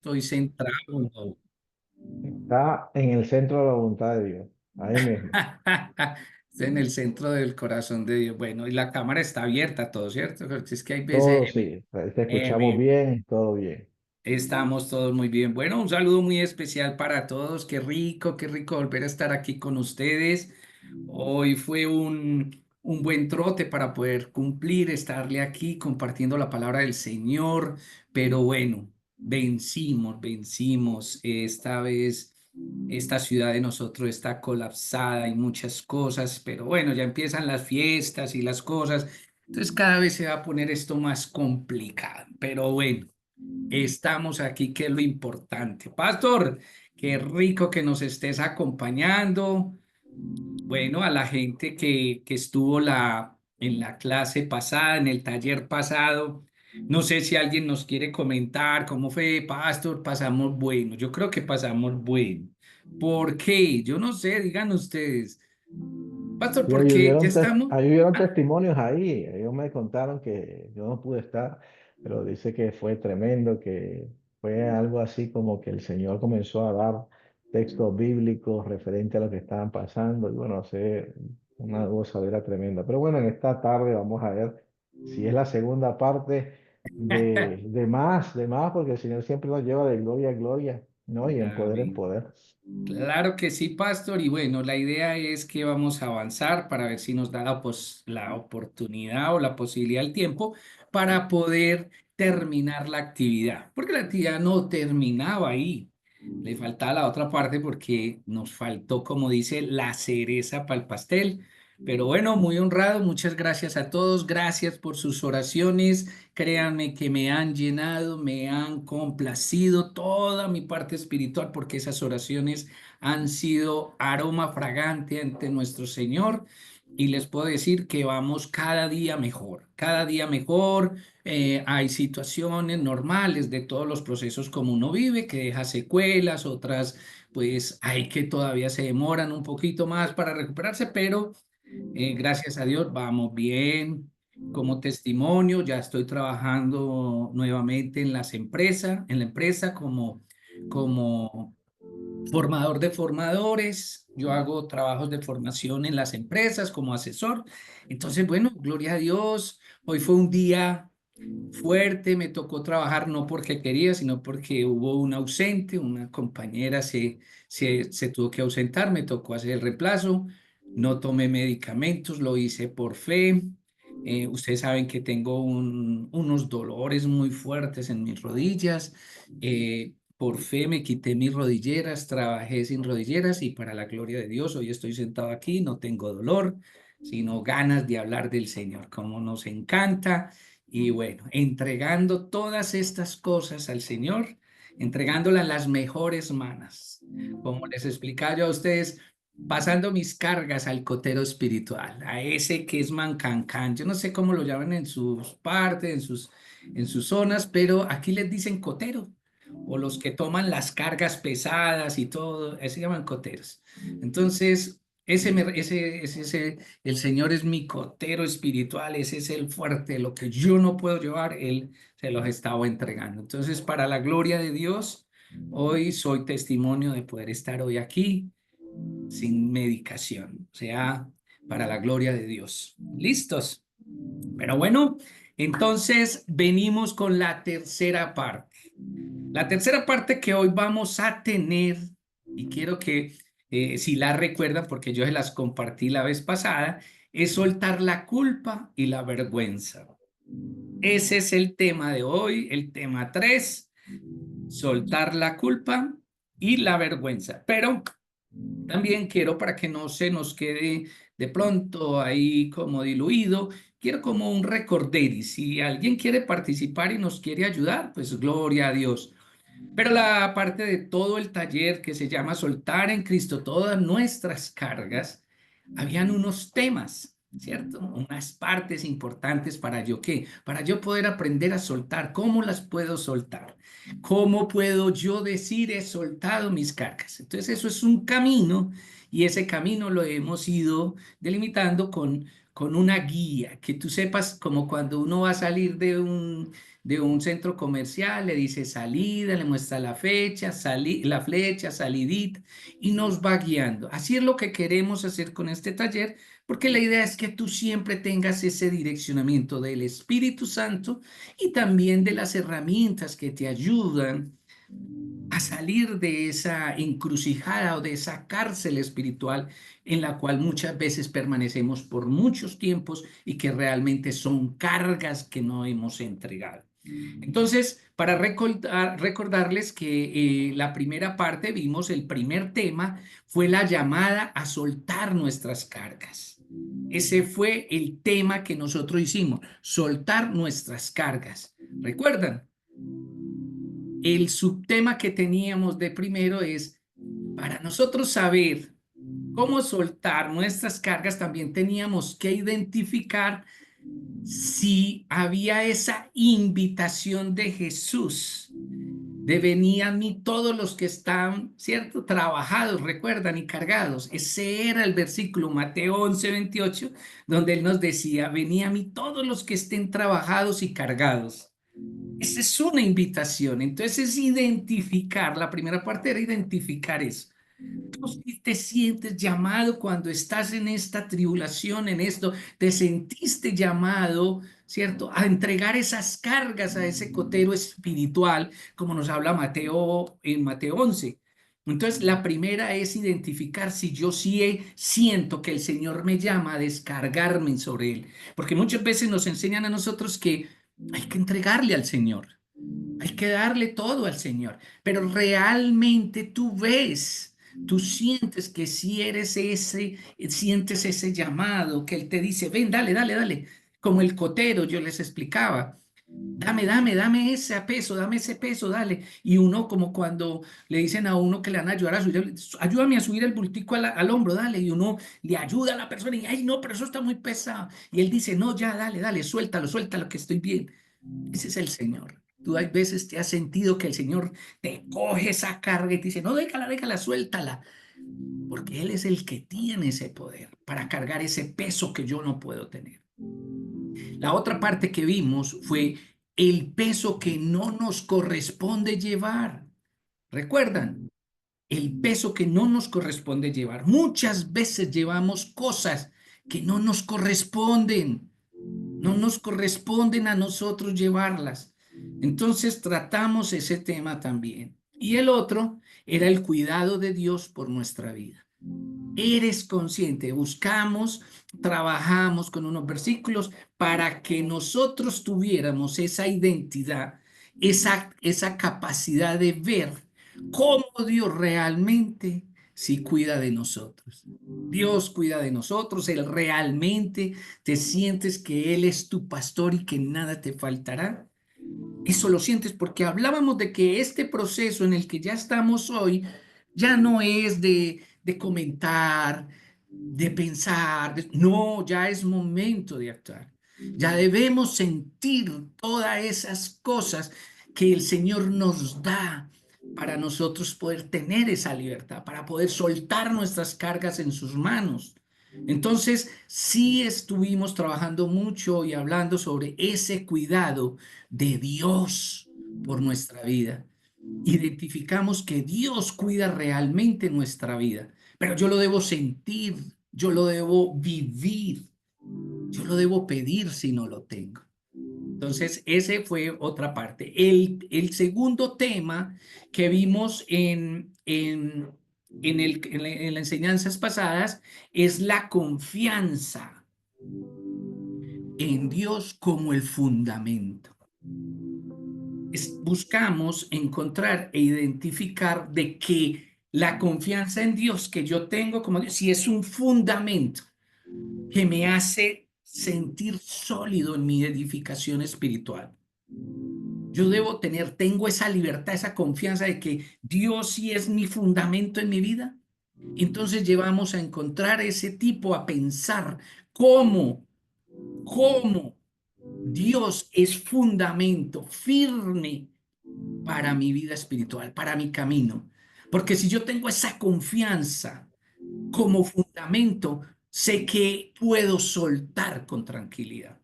Estoy centrado. ¿No? Está en el centro de la voluntad de Dios, ahí mismo. Estoy en el centro del corazón de Dios. Bueno, y la cámara está abierta, todo, ¿cierto? Porque es que hay veces, Todo sí, te escuchamos bien. bien, todo bien. Estamos todos muy bien. Bueno, un saludo muy especial para todos. Qué rico volver a estar aquí con ustedes. Hoy fue un buen trote para poder cumplir, estarle aquí compartiendo la palabra del Señor. Pero bueno, vencimos. Esta vez esta ciudad de nosotros está colapsada, hay muchas cosas, pero bueno, ya empiezan las fiestas y las cosas. Entonces cada vez se va a poner esto más complicado. Pero bueno. Estamos aquí, que es lo importante. Pastor, qué rico que nos estés acompañando. Bueno, a la gente que estuvo en la clase pasada, en el taller pasado, no sé si alguien nos quiere comentar cómo fue, Pastor, pasamos bueno. Yo creo que pasamos bueno. ¿Por qué? Yo no sé, digan ustedes. Pastor, Y porque ya estamos. ahí hubieron Ah, testimonios ahí, ellos me contaron que yo no pude estar, pero dice que fue tremendo, que fue algo así como que el Señor comenzó a dar textos bíblicos referentes a lo que estaban pasando, y bueno, hacer una gozadera tremenda. Pero bueno, en esta tarde vamos a ver si es la segunda parte de más, porque el Señor siempre nos lleva de gloria a gloria, ¿no? Y en Amén. poder. Claro que sí, Pastor. Y bueno, la idea es que vamos a avanzar para ver si nos da la oportunidad o la posibilidad, el tiempo, para poder terminar la actividad. Porque la actividad no terminaba ahí. Le faltaba la otra parte porque nos faltó, como dice, la cereza para el pastel. Pero bueno, muy honrado. Muchas gracias a todos. Gracias por sus oraciones. Créanme que me han llenado, me han complacido toda mi parte espiritual porque esas oraciones han sido aroma fragante ante nuestro Señor. Y les puedo decir que vamos cada día mejor, cada día mejor. Hay situaciones normales de todos los procesos como uno vive, que deja secuelas, otras pues hay que todavía se demoran un poquito más para recuperarse, pero gracias a Dios vamos bien. Como testimonio, ya estoy trabajando nuevamente en las empresas, en la empresa como formador de formadores. Yo hago trabajos de formación en las empresas como asesor. Entonces, bueno, gloria a Dios. Hoy fue un día fuerte, me tocó trabajar no porque quería, sino porque hubo un ausente, una compañera se tuvo que ausentar, me tocó hacer el reemplazo, no tomé medicamentos, lo hice por fe. Ustedes saben que tengo unos dolores muy fuertes en mis rodillas. Por fe me quité mis rodilleras, trabajé sin rodilleras y para la gloria de Dios, hoy estoy sentado aquí, no tengo dolor, sino ganas de hablar del Señor, como nos encanta. Y bueno, entregando todas estas cosas al Señor, entregándolas en las mejores manos. Como les explicaba yo a ustedes, pasando mis cargas al cotero espiritual, a ese que es Mancancán. Yo no sé cómo lo llaman en sus partes, en sus zonas, pero aquí les dicen cotero. O los que toman las cargas pesadas y todo, se llaman coteros. Entonces, el Señor es mi cotero espiritual, ese es el fuerte, lo que yo no puedo llevar, Él se los estaba entregando. Entonces, para la gloria de Dios, hoy soy testimonio de poder estar hoy aquí sin medicación, o sea, para la gloria de Dios. ¿Listos? Pero bueno, entonces venimos con la tercera parte. La tercera parte que hoy vamos a tener, y quiero que si la recuerdan, porque yo se las compartí la vez pasada, es soltar la culpa y la vergüenza. Ese es el tema de hoy, el tema 3: soltar la culpa y la vergüenza. Pero también quiero, para que no se nos quede de pronto ahí como diluido, quiero como un recorder, y si alguien quiere participar y nos quiere ayudar, pues gloria a Dios. Pero la parte de todo el taller que se llama Soltar en Cristo todas nuestras cargas, habían unos temas, ¿cierto? Unas partes importantes para yo qué, para yo poder aprender a soltar. ¿Cómo las puedo soltar? ¿Cómo puedo yo decir he soltado mis cargas? Entonces eso es un camino y ese camino lo hemos ido delimitando con una guía, que tú sepas como cuando uno va a salir de un centro comercial, le dice salida, le muestra la fecha, la flecha, salidita, y nos va guiando. Así es lo que queremos hacer con este taller, porque la idea es que tú siempre tengas ese direccionamiento del Espíritu Santo y también de las herramientas que te ayudan a salir de esa encrucijada o de esa cárcel espiritual en la cual muchas veces permanecemos por muchos tiempos y que realmente son cargas que no hemos entregado. Entonces, para recordarles que la primera parte, vimos el primer tema, fue la llamada a soltar nuestras cargas. Ese fue el tema que nosotros hicimos, soltar nuestras cargas. ¿Recuerdan? El subtema que teníamos de primero es, para nosotros saber cómo soltar nuestras cargas, también teníamos que identificar si había esa invitación de Jesús de venir a mí todos los que están, ¿cierto? Trabajados, recuerdan, y cargados. Ese era el versículo Mateo 11:28, donde él nos decía, venid a mí todos los que estén trabajados y cargados. Esa es una invitación. Entonces es identificar, la primera parte era identificar eso. Tú sí te sientes llamado cuando estás en esta tribulación, en esto, te sentiste llamado, ¿cierto? A entregar esas cargas a ese cotero espiritual, como nos habla Mateo en Mateo 11. Entonces, la primera es identificar si yo sí siento que el Señor me llama a descargarme sobre él, porque muchas veces nos enseñan a nosotros que hay que entregarle al Señor. Hay que darle todo al Señor, pero realmente tú ves, tú sientes que si eres ese, sientes ese llamado que Él te dice, ven, dale, dale, dale, como el cotero, yo les explicaba, dame ese peso, dale. Y uno como cuando le dicen a uno que le van a ayudar a subir, ayúdame a subir el bultico al hombro, dale, y uno le ayuda a la persona y, ay, no, pero eso está muy pesado. Y él dice, no, ya, dale, dale, suéltalo, suéltalo, que estoy bien. Ese es el Señor. Tú hay veces te has sentido que el Señor te coge esa carga y te dice, no, déjala, déjala, suéltala, porque Él es el que tiene ese poder para cargar ese peso que yo no puedo tener. La otra parte que vimos fue el peso que no nos corresponde llevar. ¿Recuerdan? El peso que no nos corresponde llevar. Muchas veces llevamos cosas que no nos corresponden. No nos corresponden a nosotros llevarlas. Entonces tratamos ese tema también. Y el otro era el cuidado de Dios por nuestra vida. Eres consciente, buscamos, trabajamos con unos versículos para que nosotros tuviéramos esa identidad, esa capacidad de ver cómo Dios realmente sí cuida de nosotros. Dios cuida de nosotros, Él realmente te sientes que Él es tu pastor y que nada te faltará. Eso lo sientes porque hablábamos de que este proceso en el que ya estamos hoy ya no es de comentar, de pensar, no, ya es momento de actuar. Ya debemos sentir todas esas cosas que el Señor nos da para nosotros poder tener esa libertad, para poder soltar nuestras cargas en sus manos. Entonces, sí estuvimos trabajando mucho y hablando sobre ese cuidado de Dios por nuestra vida. Identificamos que Dios cuida realmente nuestra vida, pero yo lo debo sentir, yo lo debo vivir, yo lo debo pedir si no lo tengo. Entonces, ese fue otra parte. El segundo tema que vimos en las enseñanzas pasadas es la confianza en Dios como el fundamento. Buscamos encontrar e identificar de que la confianza en Dios que yo tengo como Dios, si es un fundamento que me hace sentir sólido en mi edificación espiritual. Yo debo tener, tengo esa libertad, esa confianza de que Dios sí es mi fundamento en mi vida. Entonces llevamos a encontrar ese tipo, a pensar cómo Dios es fundamento firme para mi vida espiritual, para mi camino. Porque si yo tengo esa confianza como fundamento, sé que puedo soltar con tranquilidad.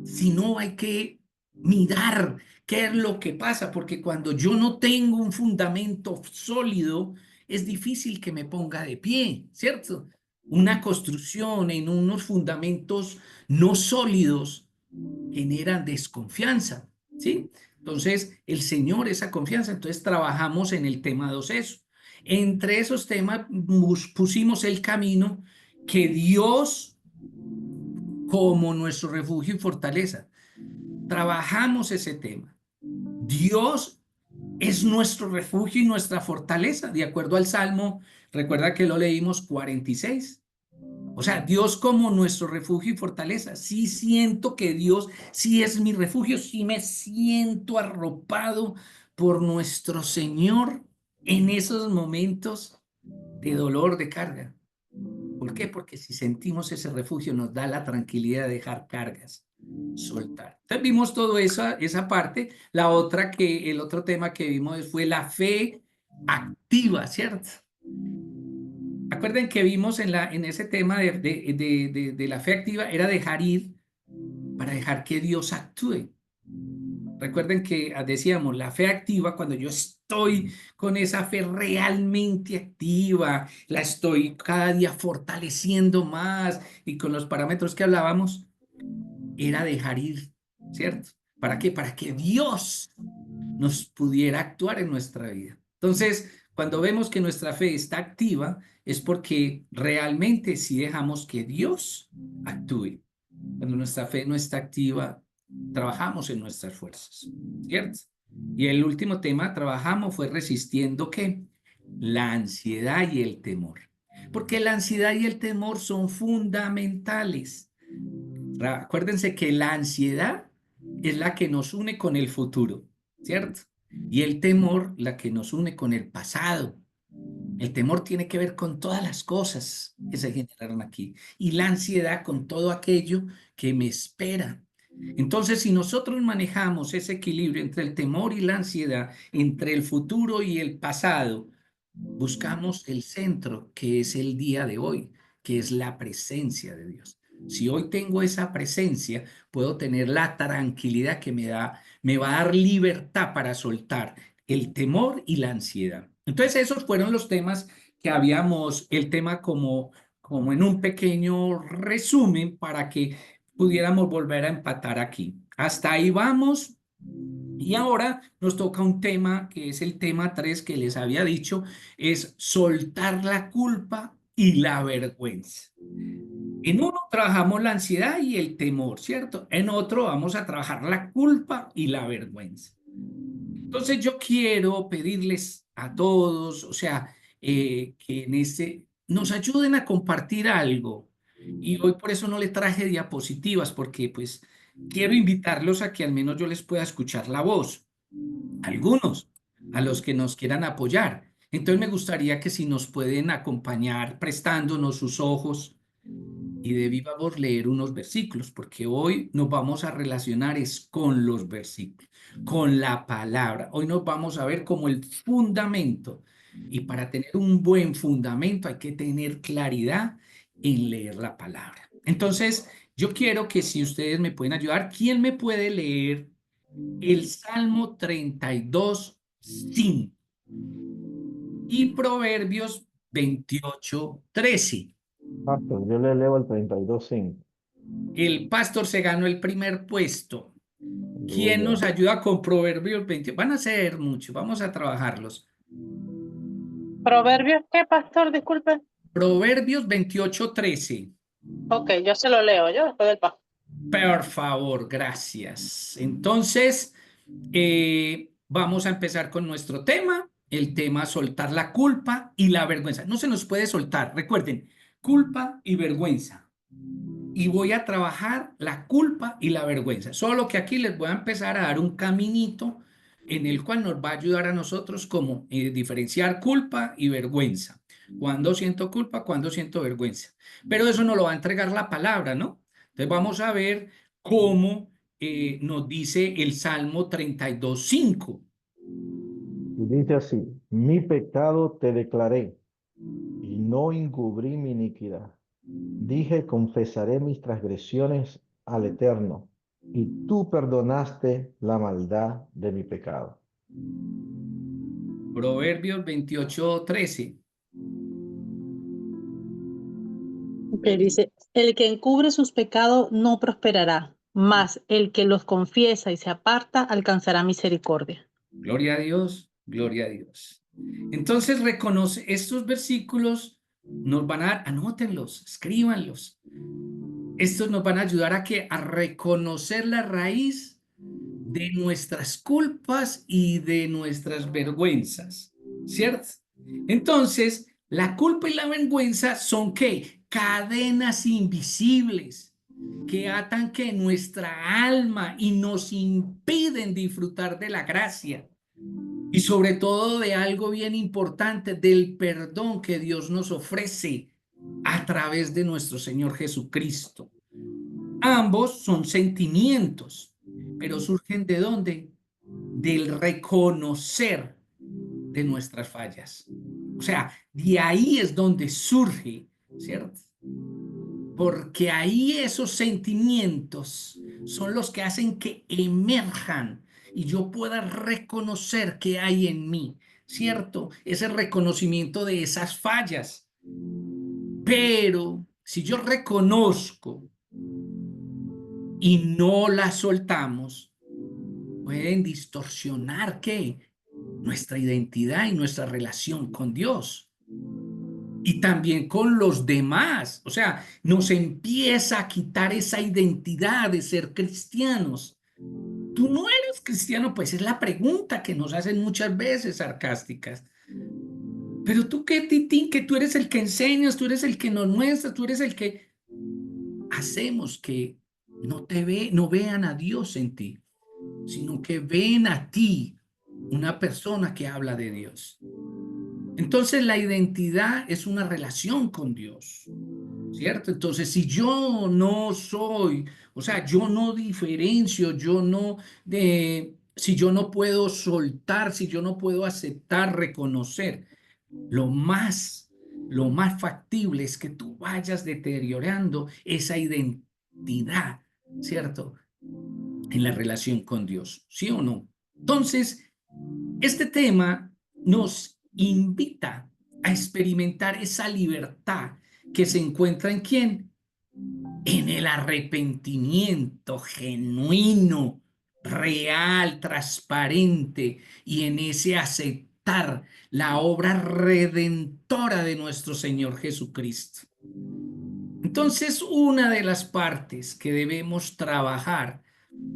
Si no, hay que mirar qué es lo que pasa, porque cuando yo no tengo un fundamento sólido, es difícil que me ponga de pie, ¿cierto? Una construcción en unos fundamentos no sólidos generan desconfianza, ¿sí? Entonces, el Señor, esa confianza, entonces trabajamos en el tema 2 eso. Entre esos temas pusimos el camino que Dios como nuestro refugio y fortaleza. Trabajamos ese tema. Dios es nuestro refugio y nuestra fortaleza, de acuerdo al Salmo, recuerda que lo leímos 46. O sea, Dios como nuestro refugio y fortaleza. Sí siento que Dios sí es mi refugio, sí me siento arropado por nuestro Señor en esos momentos de dolor, de carga. ¿Por qué? Porque si sentimos ese refugio nos da la tranquilidad de dejar cargas, soltar. Entonces vimos toda esa parte. La otra el otro tema que vimos fue la fe activa, ¿cierto? Acuerden que vimos en ese tema de la fe activa era dejar ir para dejar que Dios actúe. Recuerden que decíamos, la fe activa, cuando yo estoy con esa fe realmente activa, la estoy cada día fortaleciendo más y con los parámetros que hablábamos, era dejar ir, ¿cierto? ¿Para qué? Para que Dios nos pudiera actuar en nuestra vida. Entonces, cuando vemos que nuestra fe está activa, es porque realmente sí dejamos que Dios actúe. Cuando nuestra fe no está activa, trabajamos en nuestras fuerzas, ¿cierto? Y el último tema trabajamos fue resistiendo ¿qué? La ansiedad y el temor. Porque la ansiedad y el temor son fundamentales. Acuérdense que la ansiedad es la que nos une con el futuro, ¿cierto? Y el temor, la que nos une con el pasado. El temor tiene que ver con todas las cosas que se generaron aquí y la ansiedad con todo aquello que me espera. Entonces, si nosotros manejamos ese equilibrio entre el temor y la ansiedad, entre el futuro y el pasado, buscamos el centro, que es el día de hoy, que es la presencia de Dios. Si hoy tengo esa presencia, puedo tener la tranquilidad que me va a dar libertad para soltar el temor y la ansiedad. Entonces, esos fueron los temas que habíamos, el tema como en un pequeño resumen para que pudiéramos volver a empatar aquí. Hasta ahí vamos. Y ahora nos toca un tema que es el tema 3 que les había dicho, es soltar la culpa y la vergüenza. En uno trabajamos la ansiedad y el temor, ¿cierto? En otro vamos a trabajar la culpa y la vergüenza. Entonces yo quiero pedirles a todos, o sea, que en este nos ayuden a compartir algo. Y hoy por eso no le traje diapositivas, porque pues quiero invitarlos a que al menos yo les pueda escuchar la voz algunos, a los que nos quieran apoyar. Entonces me gustaría que si nos pueden acompañar prestándonos sus ojos y de viva voz leer unos versículos, porque hoy nos vamos a relacionar es con los versículos, con la palabra. Hoy nos vamos a ver como el fundamento. Y para tener un buen fundamento hay que tener claridad en leer la palabra. Entonces, yo quiero que si ustedes me pueden ayudar, ¿quién me puede leer el Salmo 32, 5 y Proverbios 28, 13? Pastor, yo le leo el 32:5. El pastor se ganó el primer puesto. ¿Quién Aleluya. nos ayuda con Proverbios 28? Van a ser muchos, vamos a trabajarlos. Proverbios, ¿qué, pastor? Disculpe. Proverbios 28, 13. Ok, yo se lo leo, yo después del pastor. Por favor, gracias. Entonces, vamos a empezar con nuestro tema, el tema soltar la culpa y la vergüenza. No se nos puede soltar, recuerden, culpa y vergüenza. Y voy a trabajar la culpa y la vergüenza. Solo que aquí les voy a empezar a dar un caminito en el cual nos va a ayudar a nosotros como diferenciar culpa y vergüenza. Cuando siento culpa, cuando siento vergüenza. Pero eso nos lo va a entregar la palabra, ¿no? Entonces vamos a ver cómo nos dice el Salmo 32:5. Y dice así, mi pecado te declaré y no encubrí mi iniquidad. Dije, confesaré mis transgresiones al Eterno, y tú perdonaste la maldad de mi pecado. Proverbios 28:13. Que dice, el que encubre sus pecados no prosperará, mas el que los confiesa y se aparta alcanzará misericordia. Gloria a Dios, gloria a Dios. Entonces reconoce estos versículos, nos van a dar, anótenlos, escríbanlos. Estos nos van a ayudar a reconocer la raíz de nuestras culpas y de nuestras vergüenzas, ¿cierto? Entonces, la culpa y la vergüenza son ¿qué? Cadenas invisibles que atan que nuestra alma y nos impiden disfrutar de la gracia y sobre todo de algo bien importante, del perdón que Dios nos ofrece a través de nuestro Señor Jesucristo. Ambos son sentimientos, pero surgen ¿de dónde? Del reconocer de nuestras fallas. O sea, de ahí es donde surge, ¿cierto? Porque ahí esos sentimientos son los que hacen que emerjan y yo pueda reconocer qué hay en mí, ¿cierto? Ese reconocimiento de esas fallas. Pero si yo reconozco y no las soltamos, pueden distorsionar ¿qué? Nuestra identidad y nuestra relación con Dios. Y también con los demás. O sea, nos empieza a quitar esa identidad de ser cristianos. ¿Tú no eres cristiano? Pues es la pregunta que nos hacen muchas veces sarcásticas. Pero tú qué, Titín, que tú eres el que enseñas, tú eres el que nos muestras, tú eres el que hacemos que no vean a Dios en ti, sino que ven a ti una persona que habla de Dios. Entonces la identidad es una relación con Dios, ¿cierto? Entonces si yo no soy, o sea, yo no diferencio, si yo no puedo soltar, si yo no puedo aceptar, reconocer, lo más, lo más factible es que tú vayas deteriorando esa identidad, ¿cierto? En la relación con Dios, ¿sí o no? Entonces, este tema nos invita a experimentar esa libertad que se encuentra en quién? En el arrepentimiento genuino, real, transparente y en ese aceptar la obra redentora de nuestro Señor Jesucristo. Entonces, una de las partes que debemos trabajar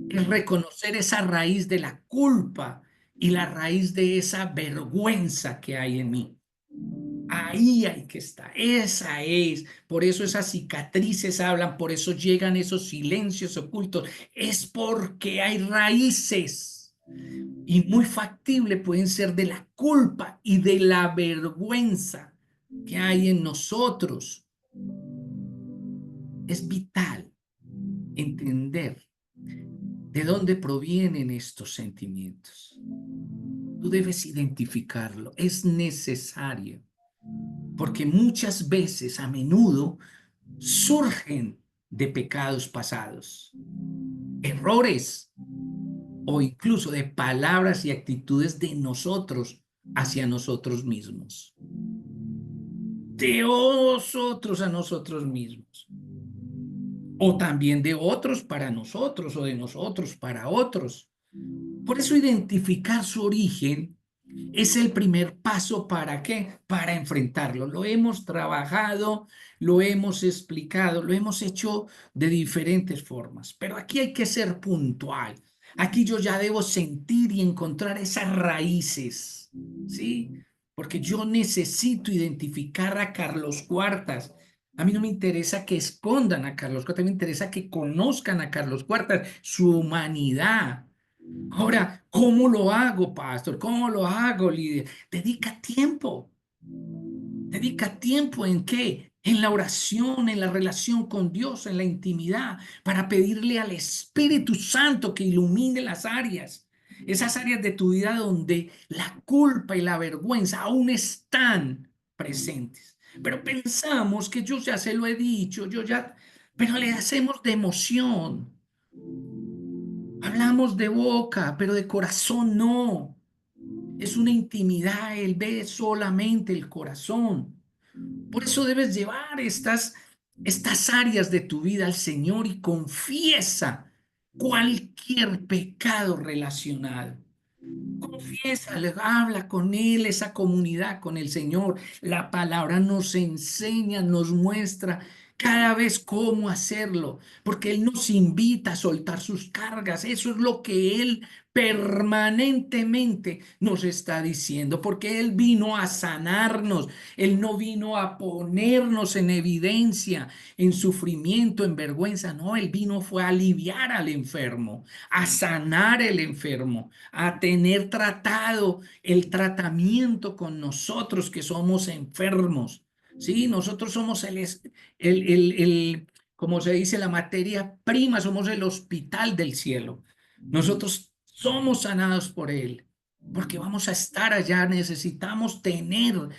es reconocer esa raíz de la culpa y la raíz de esa vergüenza que hay en mí. Ahí hay que estar, esa es, por eso esas cicatrices hablan, por eso llegan esos silencios ocultos, es porque hay raíces y muy factible pueden ser de la culpa y de la vergüenza que hay en nosotros. Es vital entender de dónde provienen estos sentimientos. Tú debes identificarlo, es necesario, porque muchas veces, a menudo, surgen de pecados pasados, errores o incluso de palabras y actitudes de nosotros hacia nosotros mismos, de nosotros a nosotros mismos, o también de otros para nosotros o de nosotros para otros. Por eso identificar su origen es el primer paso. ¿Para qué? Para enfrentarlo. Lo hemos trabajado, lo hemos explicado, lo hemos hecho de diferentes formas, pero aquí hay que ser puntual. Aquí yo ya debo sentir y encontrar esas raíces, ¿sí? Porque yo necesito identificar a Carlos Cuartas. A mí no me interesa que escondan a Carlos Cuartas, me interesa que conozcan a Carlos Cuartas, su humanidad. Ahora, ¿cómo lo hago, pastor? ¿Cómo lo hago, líder? Dedica tiempo. Dedica tiempo ¿en qué? En la oración, en la relación con Dios, en la intimidad, para pedirle al Espíritu Santo que ilumine las áreas, esas áreas de tu vida donde la culpa y la vergüenza aún están presentes. pero pensamos que yo ya se lo he dicho, pero le hacemos de emoción. Hablamos de boca, pero de corazón no. Es una intimidad, Él ve solamente el corazón. Por eso debes llevar estas áreas de tu vida al Señor y confiesa cualquier pecado relacionado. Confiésale, habla con Él, esa comunidad con el Señor. La palabra nos enseña, nos muestra cada vez cómo hacerlo, porque Él nos invita a soltar sus cargas. Eso es lo que Él permanentemente nos está diciendo, porque Él vino a sanarnos, Él no vino a ponernos en evidencia, en sufrimiento, en vergüenza, no, Él vino fue a aliviar al enfermo, a sanar el enfermo, a tener tratado el tratamiento con nosotros que somos enfermos. Sí, nosotros somos como se dice, la materia prima, somos el hospital del cielo. Nosotros somos sanados por Él, porque vamos a estar allá. Necesitamos tener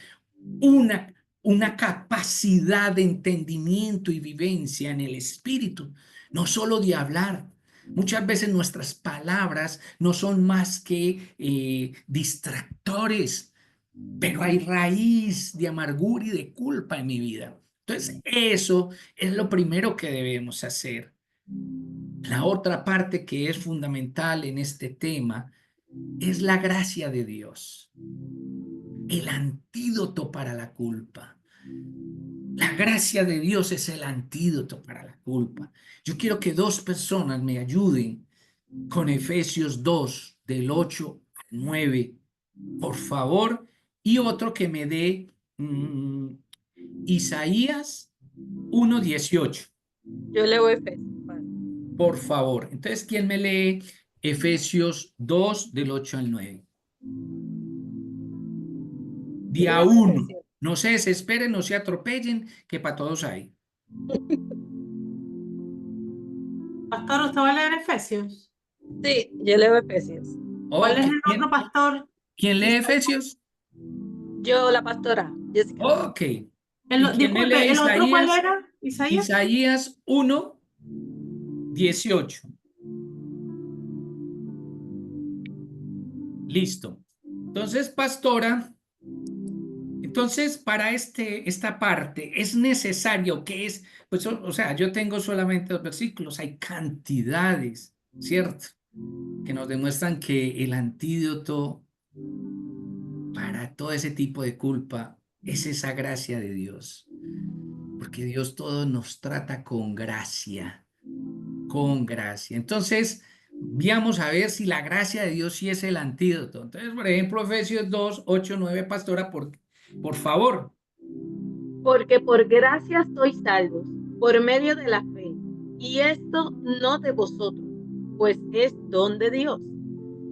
una, una capacidad de entendimiento y vivencia en el espíritu, no solo de hablar. Muchas veces nuestras palabras no son más que distractores, pero hay raíz de amargura y de culpa en mi vida. Entonces, eso es lo primero que debemos hacer. La otra parte que es fundamental en este tema es la gracia de Dios, el antídoto para la culpa. La gracia de Dios es el antídoto para la culpa. Yo quiero que dos personas me ayuden con Efesios 2, del 8 al 9, por favor, y otro que me dé Isaías 1:18, Yo leo Efesios. por favor. Entonces, ¿quién me lee Efesios 2, del 8 al 9? Día Leo 1. Efesios. No se desesperen, no se atropellen, que para todos hay. Pastor, ¿usted va a leer Efesios? Sí, yo leo Efesios. ¿Cuál es Ok, el otro pastor? ¿quién lee Efesios? Yo, la pastora, Jessica. Ok. ¿Y quién me Disculpe, lee ¿el otro cuál Isaías? era? ¿Isaías? Isaías 1:18. Listo. Entonces, pastora, para esta parte es necesario que es, pues, o sea, yo tengo solamente 2 versículos, hay cantidades, ¿cierto? Que nos demuestran que el antídoto para todo ese tipo de culpa es esa gracia de Dios, porque Dios todo nos trata con gracia, con gracia. Entonces, veamos a ver si la gracia de Dios sí es el antídoto. Entonces, por ejemplo, Efesios 2, 8, 9, pastora, por favor. Porque por gracia sois salvos, por medio de la fe. Y esto no de vosotros, pues es don de Dios,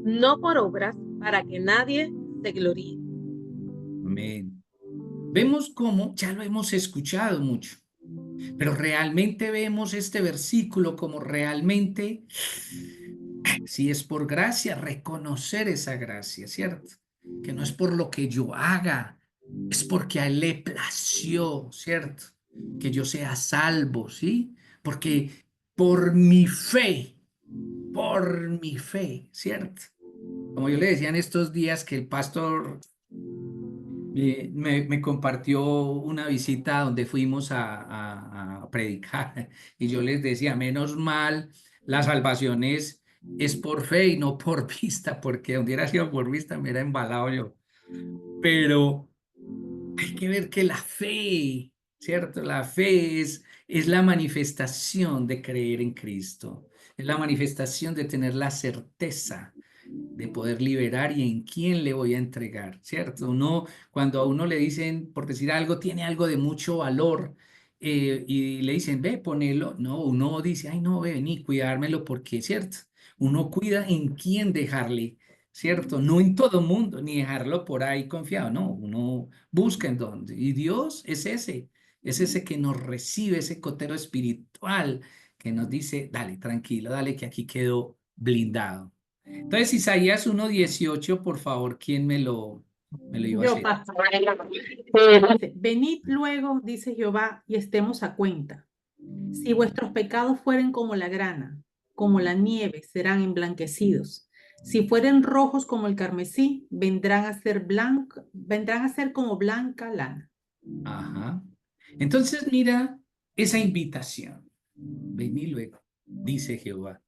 no por obras, para que nadie se gloríe. Amén. Vemos cómo, ya lo hemos escuchado mucho, pero realmente vemos este versículo como realmente, si es por gracia, reconocer esa gracia, ¿cierto? Que no es por lo que yo haga, es porque a Él le plació, ¿cierto? Que yo sea salvo, ¿sí? Porque por mi fe, ¿cierto? Como yo le decía en estos días que el pastor me compartió una visita donde fuimos a predicar y yo les decía, menos mal, la salvación es por fe y no por vista, porque donde hubiera sido por vista me hubiera embalado yo. Pero hay que ver que la fe, ¿cierto? La fe es la manifestación de creer en Cristo, es la manifestación de tener la certeza de poder liberar y en quién le voy a entregar, ¿cierto? Cuando a uno le dicen, por decir algo, tiene algo de mucho valor y le dicen, ve, ponelo, no, uno dice, ay, no, ve, vení, cuidármelo porque, ¿cierto? Uno cuida en quién dejarle, ¿cierto? No en todo mundo, ni dejarlo por ahí confiado, no, uno busca en dónde. Y Dios es ese que nos recibe, ese cotero espiritual que nos dice, dale, tranquilo, dale, que aquí quedó blindado. Entonces, Isaías 1:18, por favor, ¿quién me lo me lo iba a Yo, hacer. pastor. Dice, venid luego, dice Jehová, y estemos a cuenta. Si vuestros pecados fueren como la grana, como la nieve, serán emblanquecidos. Si fueren rojos como el carmesí, vendrán a ser como blanca lana. Ajá. Entonces mira esa invitación. Vení luego, dice Jehová,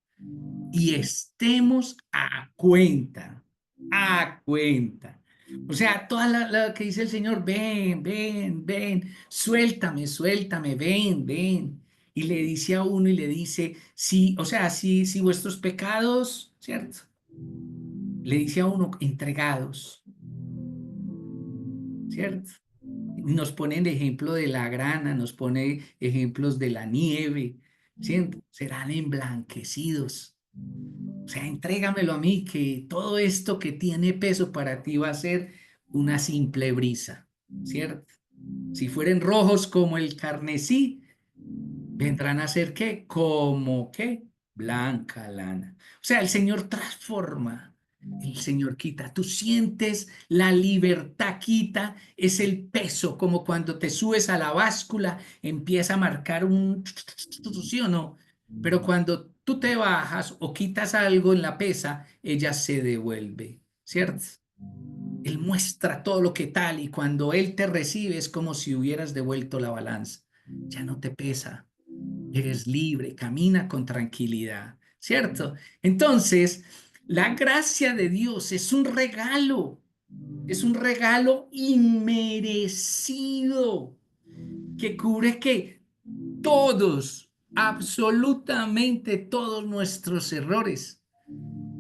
y estemos a cuenta, a cuenta. O sea, toda la que dice el Señor, ven, ven, ven, suéltame, suéltame, ven, ven. Y le dice a uno y le dice, sí, o sea, si vuestros pecados, ¿cierto? Le dice a uno, entregados, ¿cierto? Nos pone el ejemplo de la grana, nos pone ejemplos de la nieve, ¿cierto? Serán emblanquecidos. O sea, entrégamelo a mí, que todo esto que tiene peso para ti va a ser una simple brisa, ¿cierto? Si fueren rojos como el carmesí, vendrán a ser ¿qué? Como ¿qué? Blanca lana. O sea, el Señor transforma, el Señor quita. Tú sientes la libertad, quita, es el peso, como cuando te subes a la báscula, empieza a marcar un, ¿sí o no? Pero cuando tú te bajas o quitas algo en la pesa, ella se devuelve, ¿cierto? Él muestra todo lo que tal y cuando Él te recibe es como si hubieras devuelto la balanza. Ya no te pesa, eres libre, camina con tranquilidad, ¿cierto? Entonces, la gracia de Dios es un regalo inmerecido que cubre que todos, absolutamente todos nuestros errores.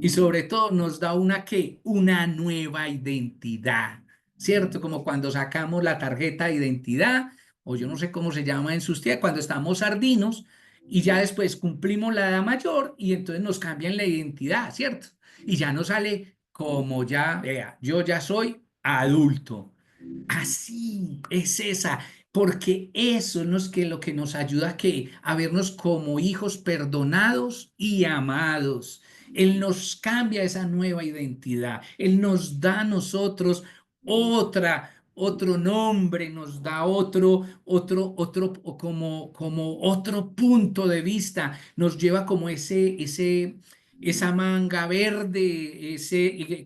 Y sobre todo nos da una ¿qué? Una nueva identidad, ¿cierto? Como cuando sacamos la tarjeta de identidad, o yo no sé cómo se llama en sus días, cuando estamos sardinos y ya después cumplimos la edad mayor y entonces nos cambian la identidad, ¿cierto? Y ya nos sale como ya, vea, yo ya soy adulto. Así es esa, porque eso es lo que nos ayuda a vernos como hijos perdonados y amados. Él nos cambia esa nueva identidad. Él nos da a nosotros otro nombre, nos da o como otro punto de vista. Nos lleva como esa manga verde,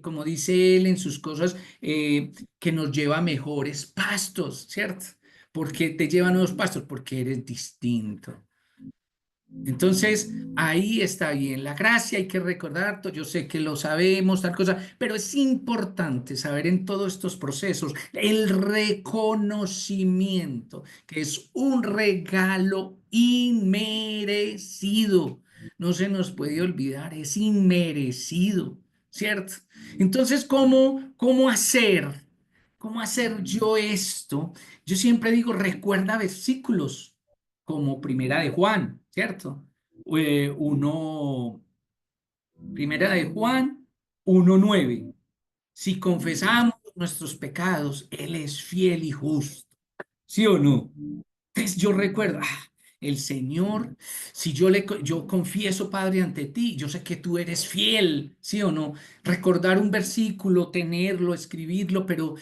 como dice él en sus cosas, que nos lleva a mejores pastos, ¿cierto? Porque te lleva a nuevos pastos, porque eres distinto. Entonces, ahí está bien. La gracia hay que recordar, yo sé que lo sabemos, tal cosa, pero es importante saber en todos estos procesos el reconocimiento, que es un regalo inmerecido. No se nos puede olvidar, es inmerecido, ¿cierto? Entonces, ¿cómo hacer? ¿Cómo hacer yo esto? Yo siempre digo, recuerda versículos como Primera de Juan, ¿cierto? Uno, Primera de Juan 1:9. Si confesamos nuestros pecados, Él es fiel y justo. ¿Sí o no? Entonces yo recuerdo, el Señor, si yo confieso, Padre, ante ti, yo sé que tú eres fiel, ¿sí o no? Recordar un versículo, tenerlo, escribirlo, pero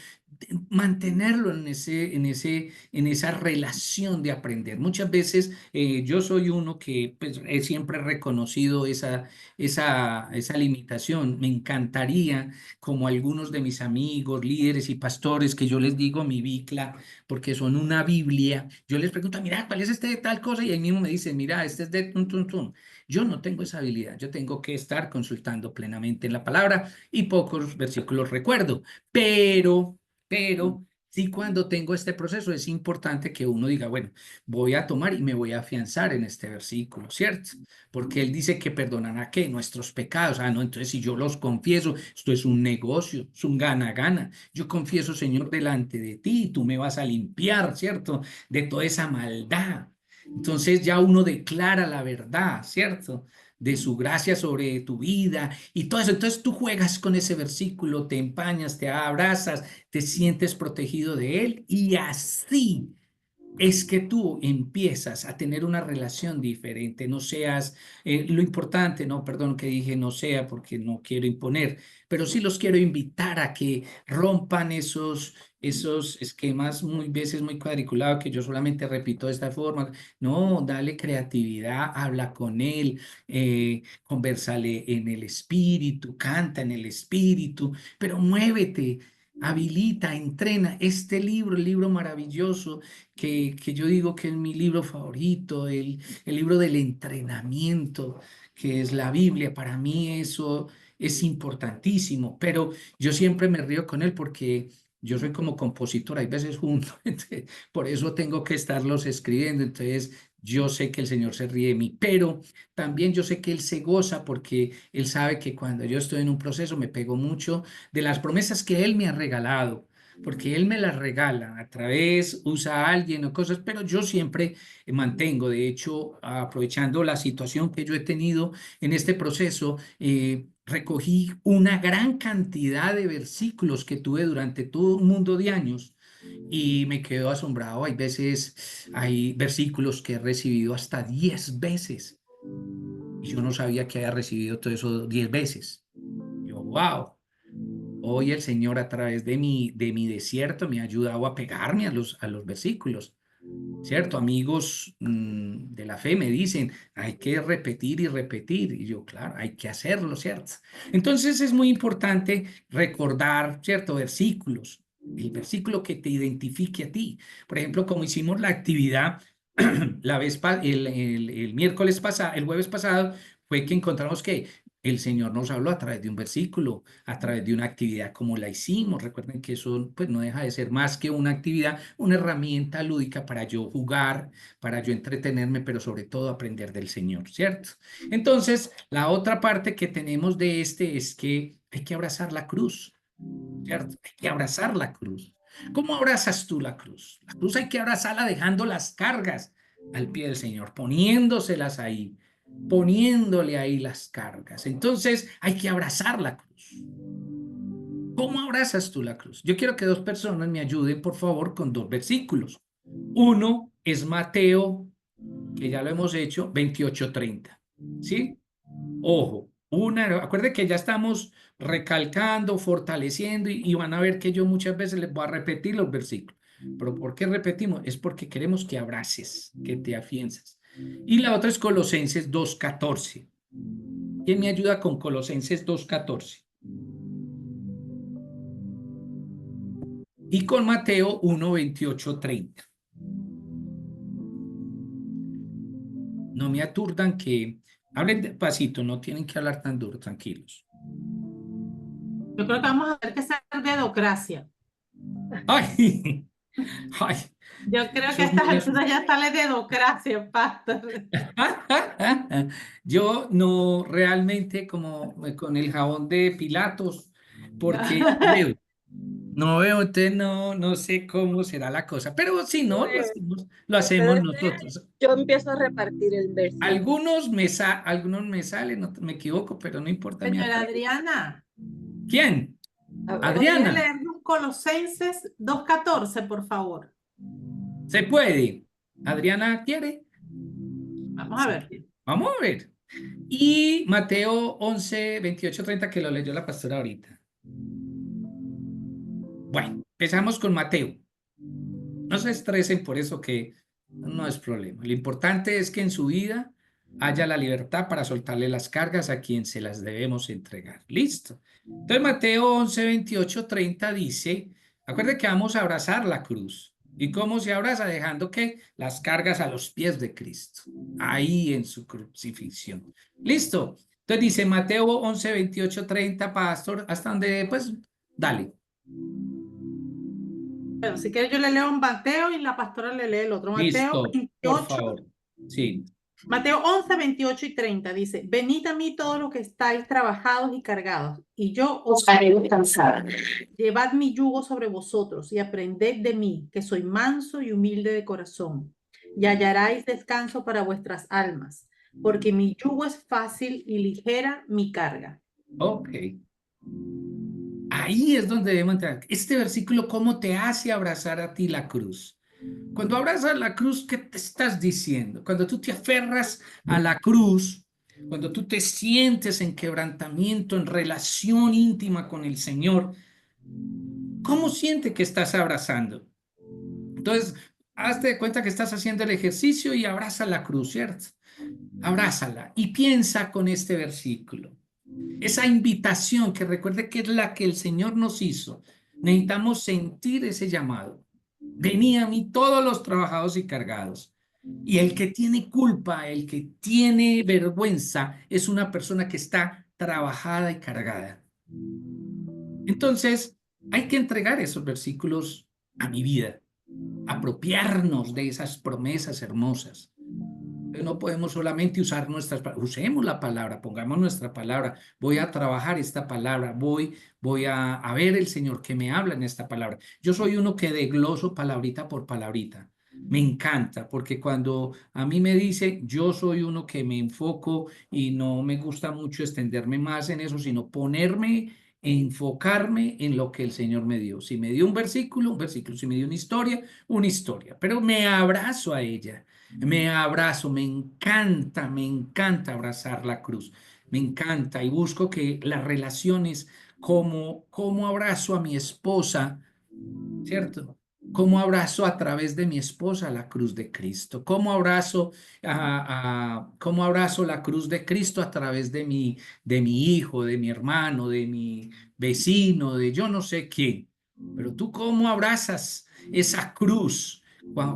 mantenerlo en esa relación de aprender. Muchas veces yo soy uno que pues, he siempre reconocido esa limitación. Me encantaría, como algunos de mis amigos, líderes y pastores, que yo les digo mi bicla, porque son una Biblia, yo les pregunto, mira, ¿cuál es este de tal cosa? Y ahí mismo me dicen, mira, este es de tun, tun, tun. Yo no tengo esa habilidad, yo tengo que estar consultando plenamente en la palabra y pocos versículos recuerdo, pero sí cuando tengo este proceso es importante que uno diga, bueno, voy a tomar y me voy a afianzar en este versículo, ¿cierto? Porque él dice que perdonará ¿qué? Nuestros pecados. No, entonces si yo los confieso, esto es un negocio, es un gana-gana. Yo confieso, Señor, delante de ti, y tú me vas a limpiar, ¿cierto? De toda esa maldad. Entonces ya uno declara la verdad, ¿cierto? De su gracia sobre tu vida y todo eso. Entonces tú juegas con ese versículo, te empañas, te abrazas, te sientes protegido de él y así es que tú empiezas a tener una relación diferente, no seas, lo importante, no, perdón que dije no sea porque no quiero imponer, pero sí los quiero invitar a que rompan esos esquemas muy veces muy cuadriculados que yo solamente repito de esta forma. No, dale creatividad, habla con él, conversale en el espíritu, canta en el espíritu, pero muévete. Habilita, entrena este libro, el libro maravilloso que yo digo que es mi libro favorito, el libro del entrenamiento, que es la Biblia. Para mí eso es importantísimo, pero yo siempre me río con él porque yo soy como compositor, hay veces junto, entonces, por eso tengo que estarlos escribiendo, entonces yo sé que el Señor se ríe de mí, pero también yo sé que Él se goza porque Él sabe que cuando yo estoy en un proceso me pego mucho de las promesas que Él me ha regalado, porque Él me las regala a través, usa a alguien o cosas, pero yo siempre mantengo, de hecho, aprovechando la situación que yo he tenido en este proceso, recogí una gran cantidad de versículos que tuve durante todo un mundo de años y me quedo asombrado. Hay veces, hay versículos que he recibido hasta 10 veces y yo no sabía que había recibido todo eso 10 veces. Yo, wow. Hoy el Señor a través de mi desierto me ha ayudado a pegarme a los versículos, ¿cierto? Amigos de la fe me dicen, hay que repetir y repetir. Y yo, claro, hay que hacerlo, ¿cierto? Entonces es muy importante recordar, ¿cierto? Versículos, el versículo que te identifique a ti. Por ejemplo, como hicimos la actividad el miércoles pasado, el jueves pasado, fue que encontramos que el Señor nos habló a través de un versículo, a través de una actividad como la hicimos. Recuerden que eso pues no deja de ser más que una actividad, una herramienta lúdica para yo jugar, para yo entretenerme, pero sobre todo aprender del Señor, ¿cierto? Entonces, la otra parte que tenemos de este es que hay que abrazar la cruz, ¿cierto? Hay que abrazar la cruz. ¿Cómo abrazas tú la cruz? La cruz hay que abrazarla dejando las cargas al pie del Señor, poniéndoselas ahí, poniéndole ahí las cargas. Entonces hay que abrazar la cruz. ¿Cómo abrazas tú la cruz? Yo quiero que dos personas me ayuden, por favor, con dos versículos. Uno es Mateo, que ya lo hemos hecho, 28:30. ¿Sí? Ojo, acuerde que ya estamos recalcando, fortaleciendo y van a ver que yo muchas veces les voy a repetir los versículos. Pero ¿por qué repetimos? Es porque queremos que abraces, que te afianzas. Y la otra es Colosenses 2:14. ¿Quién me ayuda con Colosenses 2:14? Y con Mateo 1:28-30. No me aturdan que hablen despacito, no tienen que hablar tan duro, tranquilos. Yo creo que vamos a ver que ser dedocracia. ¡Ay! ¡Ay! Yo creo que Eso a es estas muy alturas ya sale dedocracia, pastor. Yo no realmente como con el jabón de Pilatos, porque no veo, entonces no sé cómo será la cosa, pero si no, Pues, lo hacemos ustedes vean, nosotros. yo empiezo a repartir el versículo. Algunos me salen, no me equivoco, pero no importa, me Señora atrevo. Adriana, ¿Quién? A ver, ¿podría Adriana, leernos Colosenses 2:14, por favor? ¿se puede? ¿Adriana quiere? Vamos a ver. Vamos a ver. Y Mateo 11:28-30 que lo leyó la pastora ahorita. Bueno, empezamos con Mateo. No se estresen por eso que no es problema. Lo importante es que en su vida haya la libertad para soltarle las cargas a quien se las debemos entregar. Listo. Entonces Mateo 11:28-30 dice, acuérdense que vamos a abrazar la cruz. ¿Y cómo se abraza? Dejando que las cargas a los pies de Cristo, ahí en su crucifixión. Listo. Entonces dice Mateo 11:28-30, pastor, hasta donde, pues, dale. Bueno, si quiere yo le leo un Mateo y la pastora le lee el otro. Listo, por favor. Sí. Mateo 11, 28 y 30 dice, venid a mí todos los que estáis trabajados y cargados, y yo os haré descansar. Llevad mi yugo sobre vosotros y aprended de mí, que soy manso y humilde de corazón, y hallaréis descanso para vuestras almas, porque mi yugo es fácil y ligera mi carga. Ok. Ahí es donde debemos entrar. Este versículo, ¿cómo te hace abrazar a ti la cruz? Cuando abrazas la cruz, ¿qué te estás diciendo? Cuando tú te aferras a la cruz, cuando tú te sientes en quebrantamiento, en relación íntima con el Señor, ¿cómo siente que estás abrazando? Entonces, hazte de cuenta que estás haciendo el ejercicio y abraza la cruz, ¿cierto? Abrázala y piensa con este versículo. Esa invitación que recuerde que es la que el Señor nos hizo. Necesitamos sentir ese llamado. Venid a mí todos los trabajados y cargados. Y el que tiene culpa, el que tiene vergüenza, es una persona que está trabajada y cargada. Entonces, hay que entregar esos versículos a mi vida, apropiarnos de esas promesas hermosas. No podemos solamente usar nuestras palabras, usemos la palabra, pongamos nuestra palabra, voy a trabajar esta palabra, voy a ver el Señor que me habla en esta palabra. Yo soy uno que desgloso palabrita por palabrita. Me encanta porque cuando a mí me dice, yo soy uno que me enfoco y no me gusta mucho extenderme más en eso, sino ponerme, enfocarme en lo que el Señor me dio. Si me dio un versículo, si me dio una historia, pero me abrazo a ella. Me abrazo, me encanta abrazar la cruz, me encanta y busco que las relaciones, como abrazo a mi esposa, ¿cierto? ¿Cómo abrazo a través de mi esposa la cruz de Cristo? ¿Cómo abrazo la cruz de Cristo a través de mi hijo, de mi hermano, de mi vecino, de yo no sé quién? Pero tú, ¿cómo abrazas esa cruz?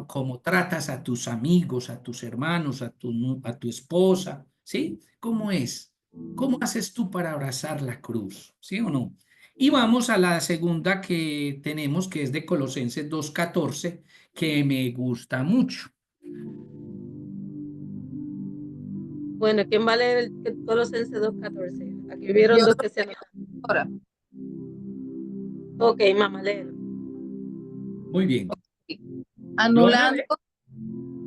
¿Cómo tratas a tus amigos, a tus hermanos, a tu esposa? ¿Sí? ¿Cómo es? ¿Cómo haces tú para abrazar la cruz? ¿Sí o no? Y vamos a la segunda que tenemos, que es de Colosenses 2:14, que me gusta mucho. Bueno, ¿quién va a leer el Colosenses 2:14? Aquí vieron dos que se anotaron. Ahora, Ok, mamá, léelo. Muy bien. anulando,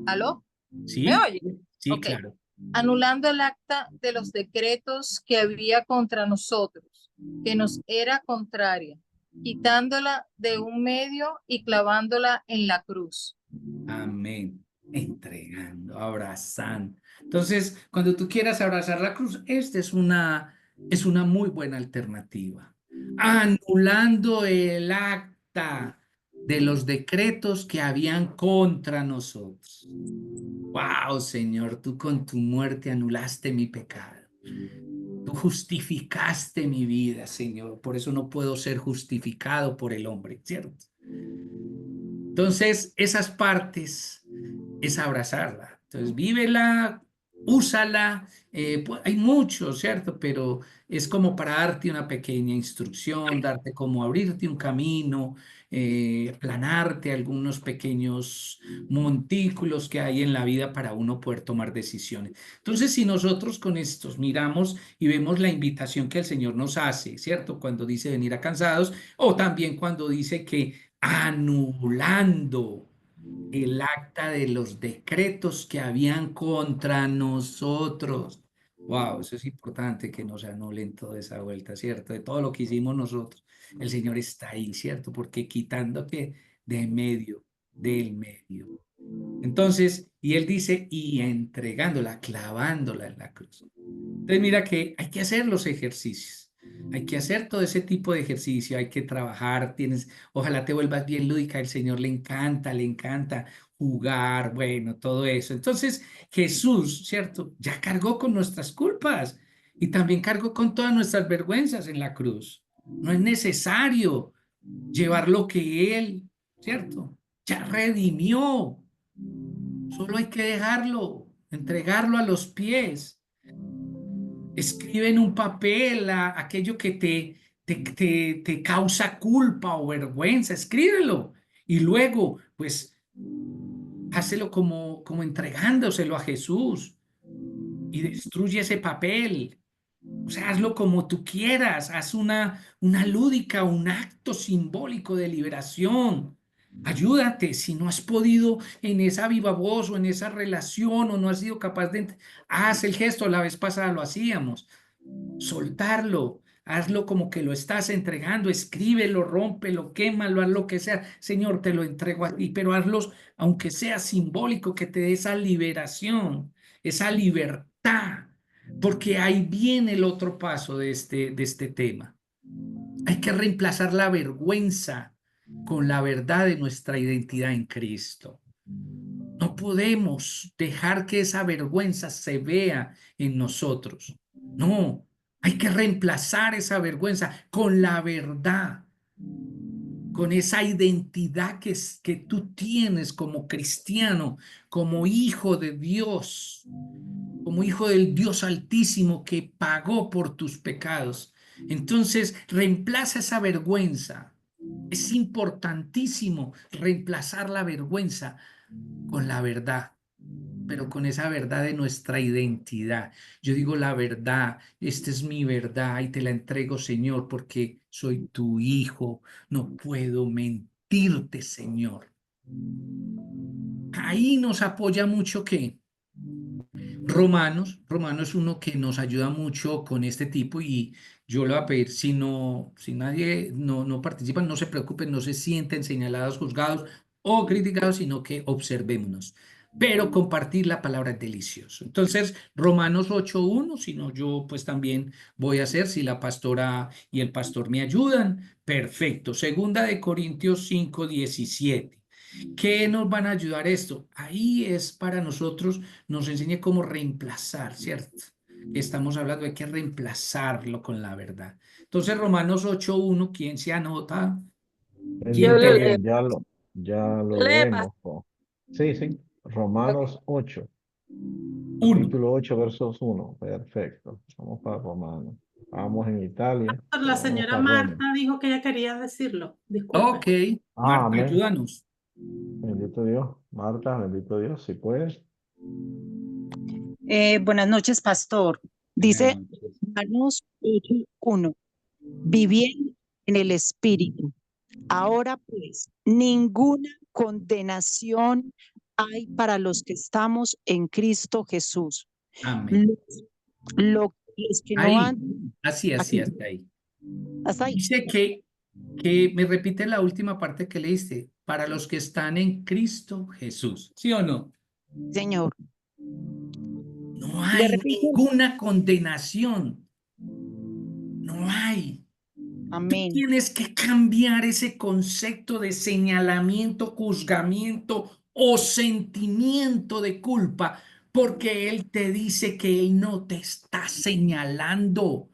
¿aló? Sí, ¿Me oye? sí, Ok. claro. Anulando el acta de los decretos que había contra nosotros, que nos era contraria, quitándola de un medio y clavándola en la cruz. Amén. Entregando, abrazando. Entonces, cuando tú quieras abrazar la cruz, esta es una muy buena alternativa. Anulando el acta de los decretos que habían contra nosotros. Wow, Señor, tú con tu muerte anulaste mi pecado. Tú justificaste mi vida, Señor. Por eso no puedo ser justificado por el hombre, ¿cierto? Entonces, esas partes es abrazarla. Entonces, vívela, úsala. Hay mucho, ¿cierto? Pero es como para darte una pequeña instrucción, darte como abrirte un camino, aplanarte algunos pequeños montículos que hay en la vida para uno poder tomar decisiones. Entonces, si nosotros con estos miramos y vemos la invitación que el Señor nos hace, ¿cierto? Cuando dice venir a cansados, o también cuando dice que anulando el acta de los decretos que habían contra nosotros. Wow, eso es importante que nos anulen toda esa vuelta, ¿cierto? De todo lo que hicimos nosotros. El Señor está ahí, ¿cierto? Porque quitándote del medio. Entonces, y Él dice, y entregándola, clavándola en la cruz. Entonces, mira que hay que hacer los ejercicios. Hay que hacer todo ese tipo de ejercicio, hay que trabajar, ojalá te vuelvas bien lúdica, el Señor le encanta jugar, bueno, todo eso. Entonces, Jesús, ¿cierto? Ya cargó con nuestras culpas y también cargó con todas nuestras vergüenzas en la cruz. No es necesario llevar lo que Él, ¿cierto? Ya redimió. Solo hay que dejarlo, entregarlo a los pies. Escribe en un papel aquello que te causa culpa o vergüenza, escríbelo. Y luego, pues, hácelo como entregándoselo a Jesús y destruye ese papel. O sea, hazlo como tú quieras, haz una lúdica, un acto simbólico de liberación. Ayúdate, si no has podido en esa viva voz o en esa relación o no has sido capaz haz el gesto, la vez pasada lo hacíamos, soltarlo, hazlo como que lo estás entregando, escríbelo, rómpelo, quémalo, haz lo que sea. Señor, te lo entrego a ti, pero hazlo aunque sea simbólico, que te dé esa liberación, esa libertad, porque ahí viene el otro paso de este tema. Hay que reemplazar la vergüenza con la verdad de nuestra identidad en Cristo. No podemos dejar que esa vergüenza se vea en nosotros. No, hay que reemplazar esa vergüenza con la verdad, con esa identidad que tú tienes como cristiano, como hijo de Dios, como hijo del Dios Altísimo que pagó por tus pecados. Entonces, reemplaza esa vergüenza. Es importantísimo reemplazar la vergüenza con la verdad, pero con esa verdad de nuestra identidad. Yo digo la verdad, esta es mi verdad y te la entrego, Señor, porque soy tu hijo. No puedo mentirte, Señor. Ahí nos apoya mucho que Romanos es uno que nos ayuda mucho con este tipo y yo le voy a pedir, si nadie no participa, no se preocupen, no se sienten señalados, juzgados o criticados, sino que observémonos. Pero compartir la palabra es delicioso. Entonces, Romanos 8:1, si no, yo pues también voy a hacer, si la pastora y el pastor me ayudan, perfecto. Segunda de Corintios 5:17. ¿Qué nos van a ayudar esto? Ahí es para nosotros, nos enseña cómo reemplazar, ¿cierto? Estamos hablando de que reemplazarlo con la verdad. Entonces, Romanos 8:1, ¿quién se anota? Bendito, Yo ¿Quién lo te leo. ya lo Lee, pastor. leemos. Sí, sí. Romanos 8, 1? capítulo 8, versos 1. Perfecto. Vamos para Romanos. Vamos en Italia. La Pero vamos señora para Roma. Marta dijo que ella quería decirlo. Disculpe. Ok, Marta, Amén. ayúdanos. Bendito Dios. Marta, bendito Dios. Si puedes. Buenas noches, pastor. Dice Romanos 8:1, viviendo en el Espíritu. Ahora pues, ninguna condenación hay para los que estamos en Cristo Jesús. Amén. Los que no Ahí, han... así, Aquí, hasta ahí. hasta ahí. Dice que me repite la última parte que leíste, para los que están en Cristo Jesús, ¿sí o no? Señor. No Le hay repito. ninguna condenación. No hay. Tú Amén. tienes que cambiar ese concepto de señalamiento, juzgamiento o sentimiento de culpa, porque Él te dice que Él no te está señalando.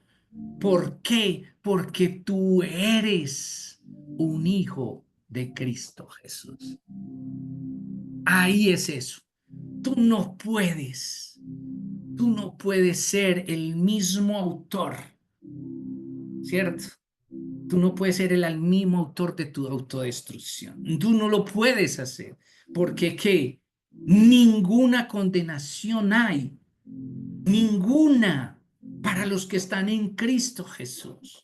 ¿Por qué? Porque tú eres un hijo de Cristo Jesús. Ahí es eso. Tú no puedes ser el mismo autor, ¿cierto? Tú no puedes ser el mismo autor de tu autodestrucción. Tú no lo puedes hacer. Porque ¿qué? Ninguna condenación hay. Ninguna para los que están en Cristo Jesús.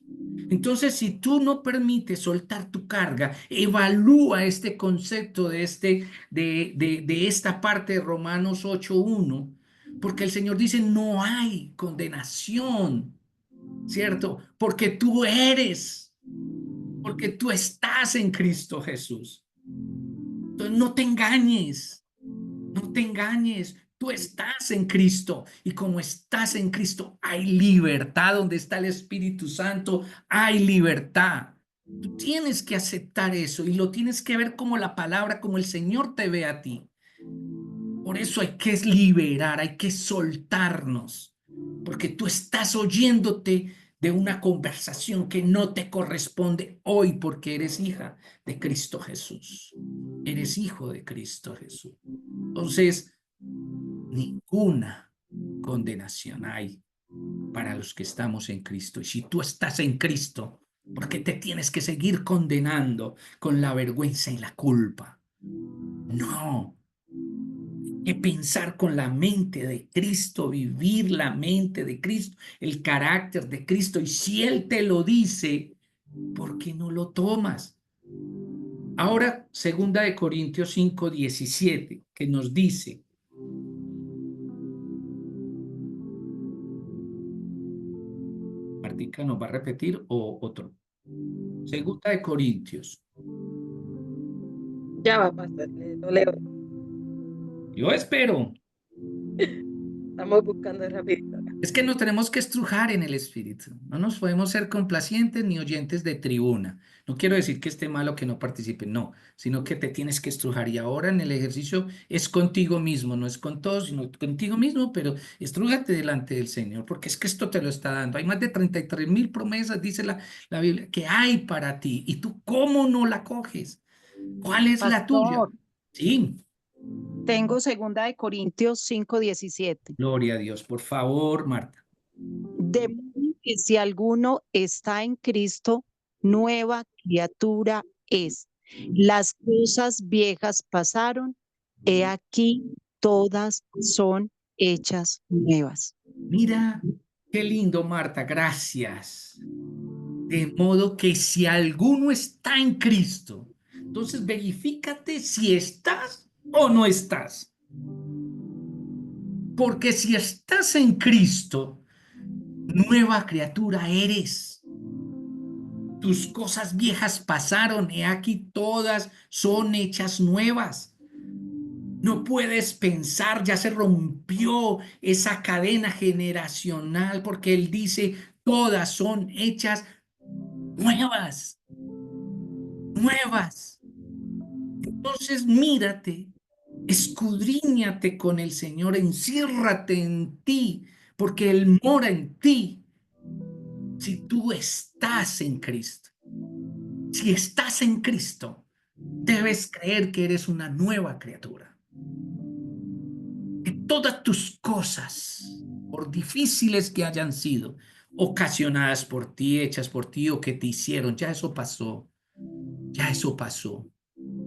Entonces, si tú no permites soltar tu carga, evalúa este concepto de esta parte de Romanos 8:1, porque el Señor dice, no hay condenación, ¿cierto? Porque tú estás en Cristo Jesús. Entonces, no te engañes, no te engañes. Tú estás en Cristo y como estás en Cristo hay libertad. Donde está el Espíritu Santo hay libertad. Tú tienes que aceptar eso y lo tienes que ver como la palabra, como el Señor te ve a ti. Por eso hay que liberar, hay que soltarnos, porque tú estás oyéndote de una conversación que no te corresponde hoy porque eres hija de Cristo Jesús. Eres hijo de Cristo Jesús. Entonces, ninguna condenación hay para los que estamos en Cristo. Y si tú estás en Cristo, ¿por qué te tienes que seguir condenando con la vergüenza y la culpa? No. Hay que pensar con la mente de Cristo, vivir la mente de Cristo, el carácter de Cristo. Y si Él te lo dice, ¿por qué no lo tomas? Ahora, 2 Corintios 5:17, que nos dice, Martín. Erika nos va a repetir o otro. Segunda de Corintios. Ya va, pastor, lo leo. Yo espero. Estamos buscando rapidito acá. Es que nos tenemos que estrujar en el espíritu. No nos podemos ser complacientes ni oyentes de tribuna. No quiero decir que esté malo que no participen, no, sino que te tienes que estrujar. Y ahora en el ejercicio es contigo mismo, no es con todos, sino contigo mismo, pero estrújate delante del Señor, porque es que esto te lo está dando. Hay más de 33.000 promesas, dice la Biblia, que hay para ti. ¿Y tú cómo no la coges? ¿Cuál es la tuya? Pastor, Sí, tengo 2 Corintios 5:17. gloria a Dios. Por favor, Marta. De modo que si alguno está en Cristo, nueva criatura es. Las cosas viejas pasaron, he aquí todas son hechas nuevas. Mira, qué lindo, Marta, gracias. De modo que si alguno está en Cristo, entonces verifícate si estás o no estás. Porque si estás en Cristo, nueva criatura eres. Tus cosas viejas pasaron, he aquí todas son hechas nuevas. No puedes pensar, ya se rompió esa cadena generacional porque Él dice, todas son hechas nuevas, nuevas. Entonces mírate, escudriñate con el Señor, enciérrate en ti, porque Él mora en ti. Si tú estás en Cristo, si estás en Cristo, debes creer que eres una nueva criatura. Que todas tus cosas, por difíciles que hayan sido, ocasionadas por ti, hechas por ti o que te hicieron, ya eso pasó, ya eso pasó.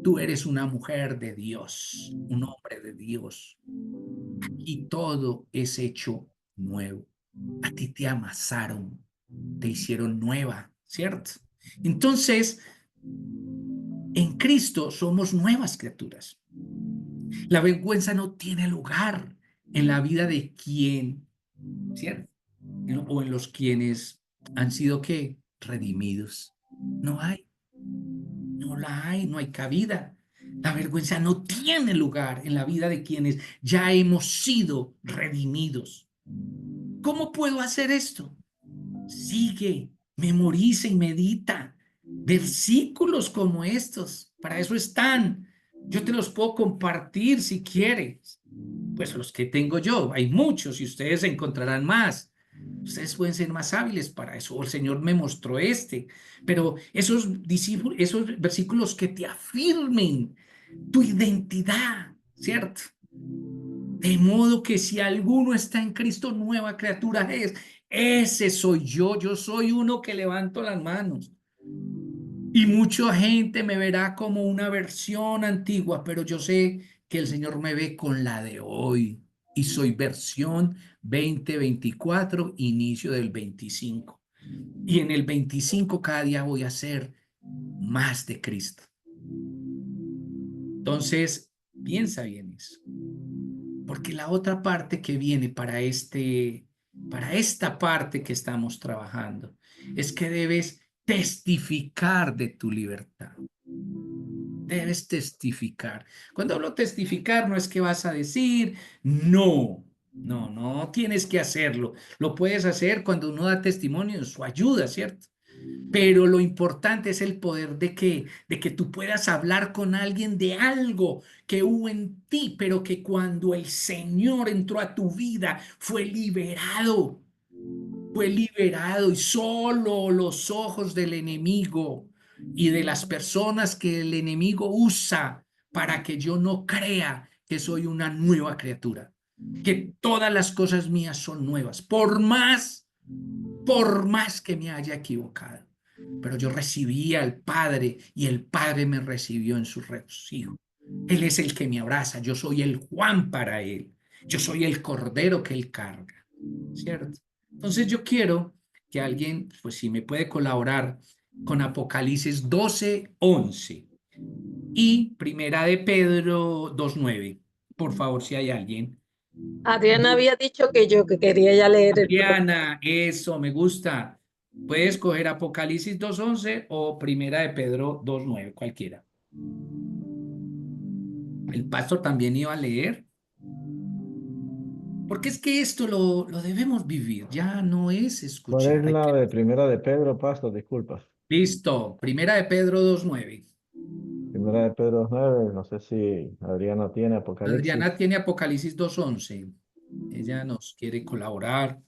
Tú eres una mujer de Dios, un hombre de Dios. Aquí todo es hecho nuevo. A ti te amasaron, te hicieron nueva, ¿cierto? Entonces, en Cristo somos nuevas criaturas. La vergüenza no tiene lugar en la vida de quien, ¿cierto? O en los quienes han sido, ¿qué? Redimidos. No hay, no la hay, no hay cabida. La vergüenza no tiene lugar en la vida de quienes ya hemos sido redimidos. ¿Cómo puedo hacer esto? Sigue, memoriza y medita versículos como estos. Para eso están. Yo te los puedo compartir si quieres. Pues los que tengo yo, hay muchos y ustedes encontrarán más. Ustedes pueden ser más hábiles para eso. El Señor me mostró pero esos versículos que te afirmen tu identidad, ¿cierto? De modo que si alguno está en Cristo, nueva criatura es. Ese soy yo soy uno que levanto las manos. Y mucha gente me verá como una versión antigua, pero yo sé que el Señor me ve con la de hoy. Y soy versión 2024, inicio del 25. Y en el 25 cada día voy a ser más de Cristo. Entonces, piensa bien eso. Porque la otra parte que viene para esta parte que estamos trabajando es que debes testificar de tu libertad. Debes testificar. Cuando hablo testificar, no es que vas a decir, no tienes que hacerlo. Lo puedes hacer cuando uno da testimonio de su ayuda, ¿cierto? Pero lo importante es el poder de que tú puedas hablar con alguien de algo que hubo en ti, pero que cuando el Señor entró a tu vida fue liberado y solo los ojos del enemigo y de las personas que el enemigo usa para que yo no crea que soy una nueva criatura, que todas las cosas mías son nuevas, por más que me haya equivocado. Pero yo recibí al Padre y el Padre me recibió en su regocijo. Él es el que me abraza, yo soy el Juan para Él, yo soy el Cordero que Él carga, ¿cierto? Entonces yo quiero que alguien, pues si me puede colaborar con Apocalipsis 12:11 y Primera de Pedro 2:9, por favor, si hay alguien. Adriana había dicho que quería ya leer el Diana, eso me gusta. Puedes coger Apocalipsis 2:11 o Primera de Pedro 2:9, cualquiera. El pastor también iba a leer, porque es que esto lo debemos vivir, ya no es ¿Cuál es escuchar. la de primera de Pedro, pastor? Disculpa. Listo, Primera de Pedro 2:9. Primera de Pedro 9, no sé si Adriana tiene Apocalipsis. Adriana tiene Apocalipsis 2:11. Ella nos quiere colaborar,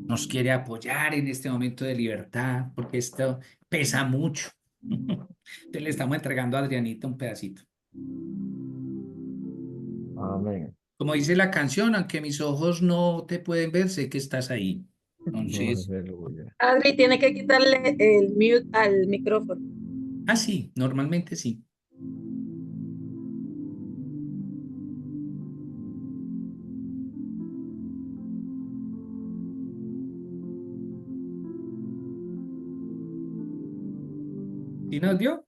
nos quiere apoyar en este momento de libertad, porque esto pesa mucho. Entonces le estamos entregando a Adrianita un pedacito. Amén. Como dice la canción, aunque mis ojos no te pueden ver, sé que estás ahí. Entonces, Aleluya. Adri, tiene que quitarle el mute al micrófono. sí, normalmente sí. ¿Sí nos dio?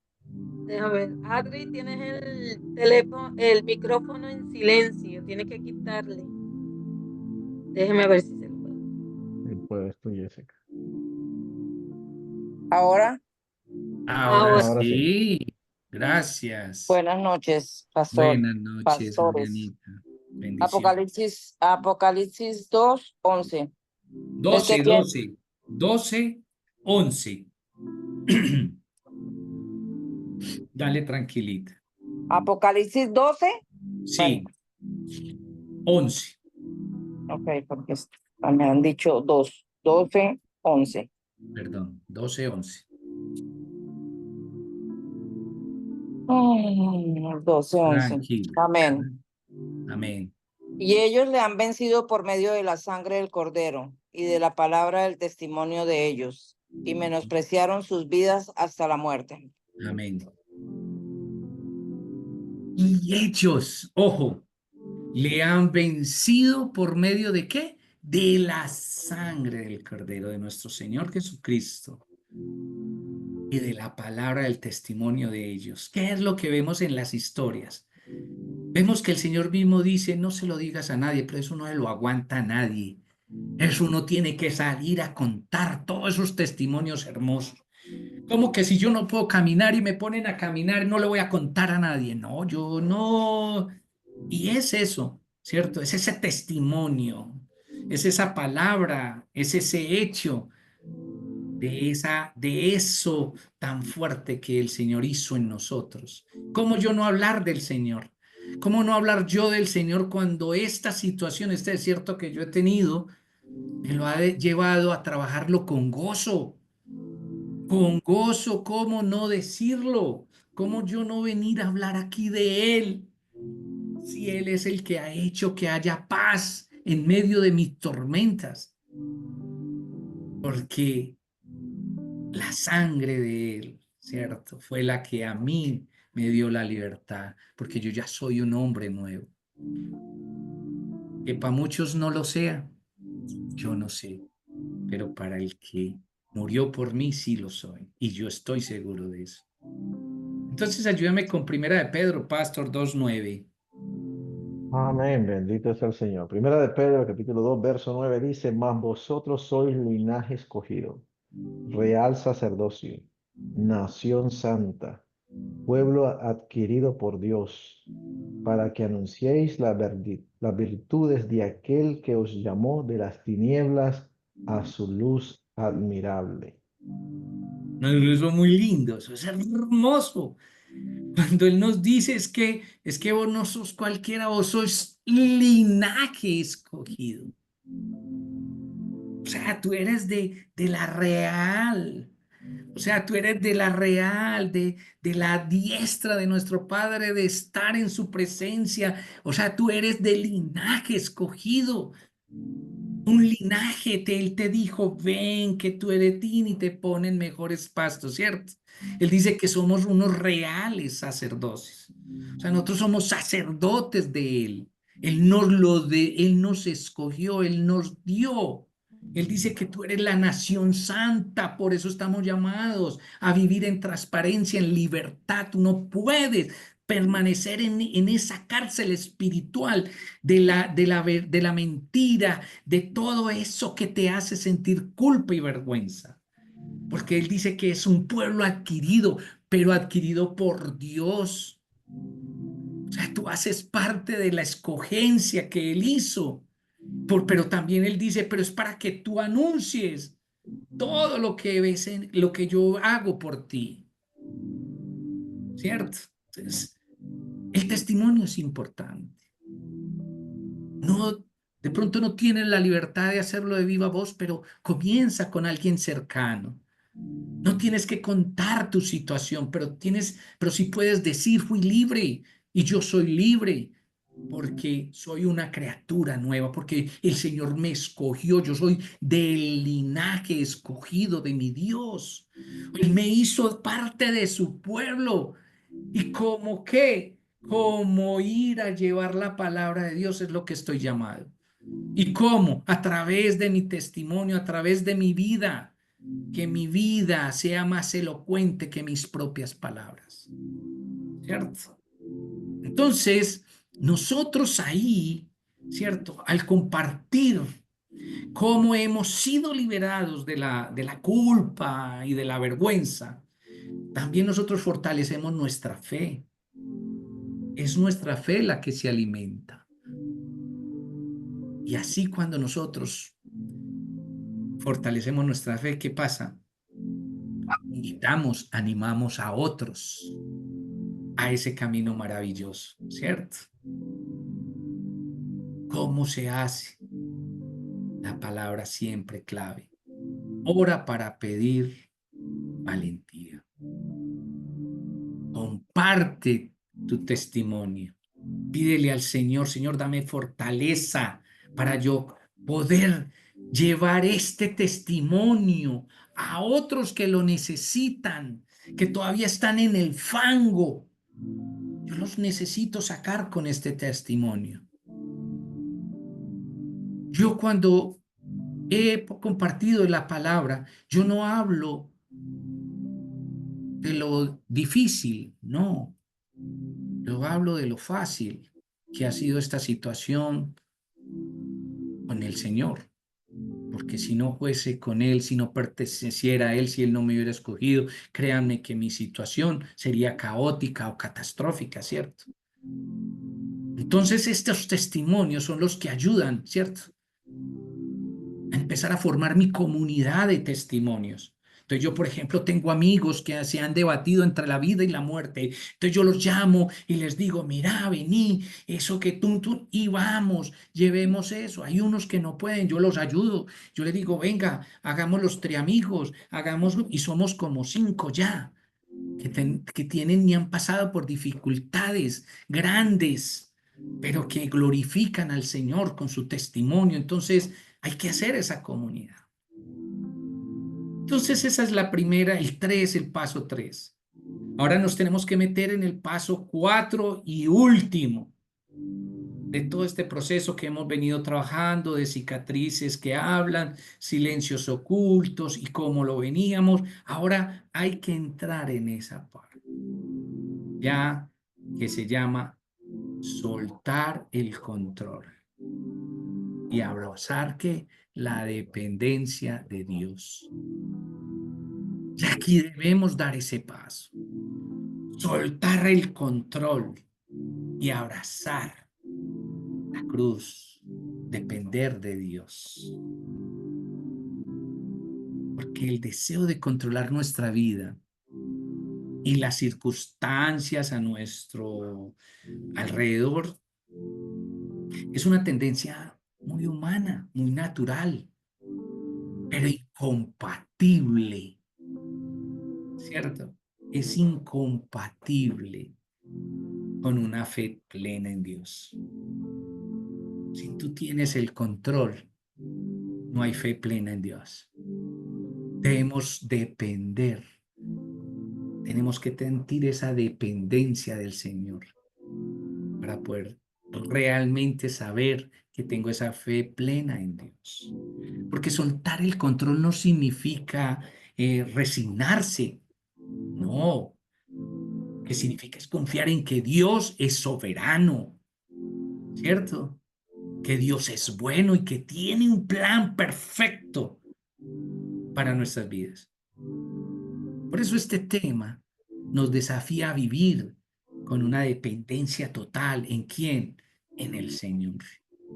Déjame ver. Adri, tienes el teléfono, el micrófono en silencio. Tiene que quitarle. Déjeme ver si se lo puedo. Y puedes tú, Jessica. Ahora, Ahora Ahora sí. sí. Gracias. buenas noches, pastor, Buenas noches, pastores. Adrianita. Bendición. Apocalipsis 2:11. 12, tiene- 12, 12, 11. Dale tranquilita. Apocalipsis 12. Sí, 11. Ok, porque me han dicho 2, 12, 11. Perdón, 12, 11. 12, 11. Tranquilo. Amén. Amén. Y ellos le han vencido por medio de la sangre del Cordero y de la palabra del testimonio de ellos, y menospreciaron sus vidas hasta la muerte. Amén. Y ellos, ojo, le han vencido por medio de ¿qué? De la sangre del Cordero de nuestro Señor Jesucristo y de la palabra del testimonio de ellos. ¿Qué es lo que vemos en las historias? Vemos que el Señor mismo dice, no se lo digas a nadie, pero eso no se lo aguanta a nadie. Eso uno tiene que salir a contar todos esos testimonios hermosos. Como que si yo no puedo caminar y me ponen a caminar, no le voy a contar a nadie. No, yo no. Y es eso, ¿cierto? Es ese testimonio, es esa palabra, es ese hecho de eso tan fuerte que el Señor hizo en nosotros. ¿Cómo yo no hablar del Señor? ¿Cómo no hablar yo del Señor cuando esta situación, este desierto que yo he tenido, me lo ha llevado a trabajarlo con gozo? Con gozo, ¿cómo no decirlo? ¿Cómo yo no venir a hablar aquí de Él? Si Él es el que ha hecho que haya paz en medio de mis tormentas. Porque la sangre de Él, ¿cierto? Fue la que a mí me dio la libertad, porque yo ya soy un hombre nuevo. Que para muchos no lo sea, yo no sé, pero para el que murió por mí sí lo soy, y yo estoy seguro de eso. Entonces ayúdame con Primera de Pedro, Pastor 2:9. Amén, bendito es el Señor. Primera de Pedro, capítulo 2, verso 9 dice, mas vosotros sois linaje escogido, real sacerdocio, nación santa, pueblo adquirido por Dios, para que anunciéis las virtudes de aquel que os llamó de las tinieblas a su luz admirable. No, eso es muy lindo, eso es hermoso. Cuando Él nos dice es que vos no sos cualquiera, vos sos linaje escogido. O sea, tú eres de la real. O sea, tú eres de la real, de la diestra de nuestro Padre, de estar en su presencia. O sea, tú eres del linaje escogido. Un linaje, Él te dijo, ven que tú eres tin y te ponen mejores pastos, ¿cierto? Él dice que somos unos reales sacerdotes. O sea, nosotros somos sacerdotes de Él. Él nos escogió, Él nos dio. Él dice que tú eres la nación santa, por eso estamos llamados a vivir en transparencia, en libertad. Tú no puedes permanecer en esa cárcel espiritual de la mentira, de todo eso que te hace sentir culpa y vergüenza. porque Él dice que es un pueblo adquirido, pero adquirido por Dios. O sea, tú haces parte de la escogencia que Él hizo, pero también Él dice, pero es para que tú anuncies todo lo que ves lo que yo hago por ti, ¿cierto? Entonces, el testimonio es importante. No, de pronto no tienes la libertad de hacerlo de viva voz, pero comienza con alguien cercano. No tienes que contar tu situación, pero sí puedes decir, fui libre y yo soy libre porque soy una criatura nueva, porque el Señor me escogió, yo soy del linaje escogido de mi Dios. Él me hizo parte de su pueblo. ¿Y como qué? Como ir a llevar la palabra de Dios es lo que estoy llamado. ¿Y cómo? A través de mi testimonio, a través de mi vida, que mi vida sea más elocuente que mis propias palabras, ¿cierto? Entonces, nosotros ahí, ¿cierto? Al compartir cómo hemos sido liberados de la culpa y de la vergüenza, también nosotros fortalecemos nuestra fe. Es nuestra fe la que se alimenta. Y así cuando nosotros fortalecemos nuestra fe, ¿qué pasa? Invitamos, animamos a otros a ese camino maravilloso, ¿cierto? ¿Cómo se hace? La palabra siempre clave. Ora para pedir valentía. Comparte tu testimonio. Pídele al Señor, Señor, dame fortaleza para yo poder llevar este testimonio a otros que lo necesitan, que todavía están en el fango. Yo los necesito sacar con este testimonio. Yo cuando he compartido la palabra, yo no hablo de lo difícil, no. Yo hablo de lo fácil que ha sido esta situación con el Señor. Porque si no fuese con Él, si no perteneciera a Él, si Él no me hubiera escogido, créanme que mi situación sería caótica o catastrófica, ¿cierto? Entonces estos testimonios son los que ayudan, ¿cierto? A empezar a formar mi comunidad de testimonios. Entonces yo, por ejemplo, tengo amigos que se han debatido entre la vida y la muerte. Entonces yo los llamo y les digo, mira, vení, eso que tú, y vamos, llevemos eso. Hay unos que no pueden, yo los ayudo. Yo les digo, venga, hagamos los triamigos, hagamos, y somos como 5 ya, que tienen y han pasado por dificultades grandes, pero que glorifican al Señor con su testimonio. Entonces hay que hacer esa comunidad. Entonces esa es la primera, el paso 3. Ahora nos tenemos que meter en el paso 4 y último de todo este proceso que hemos venido trabajando, de cicatrices que hablan, silencios ocultos y cómo lo veníamos. Ahora hay que entrar en esa parte, ya que se llama soltar el control y abrazar que la dependencia de Dios. Y aquí debemos dar ese paso, soltar el control y abrazar la cruz, depender de Dios. Porque el deseo de controlar nuestra vida y las circunstancias a nuestro alrededor es una tendencia muy humana, muy natural, pero incompatible, ¿cierto? Es incompatible con una fe plena en Dios. Si tú tienes el control, no hay fe plena en Dios. Debemos depender. Tenemos que sentir esa dependencia del Señor para poder realmente saber que tengo esa fe plena en Dios. Porque soltar el control no significa resignarse. No. Lo que significa es confiar en que Dios es soberano, ¿cierto? Que Dios es bueno y que tiene un plan perfecto para nuestras vidas. Por eso este tema nos desafía a vivir con una dependencia total. ¿En quién? En el Señor.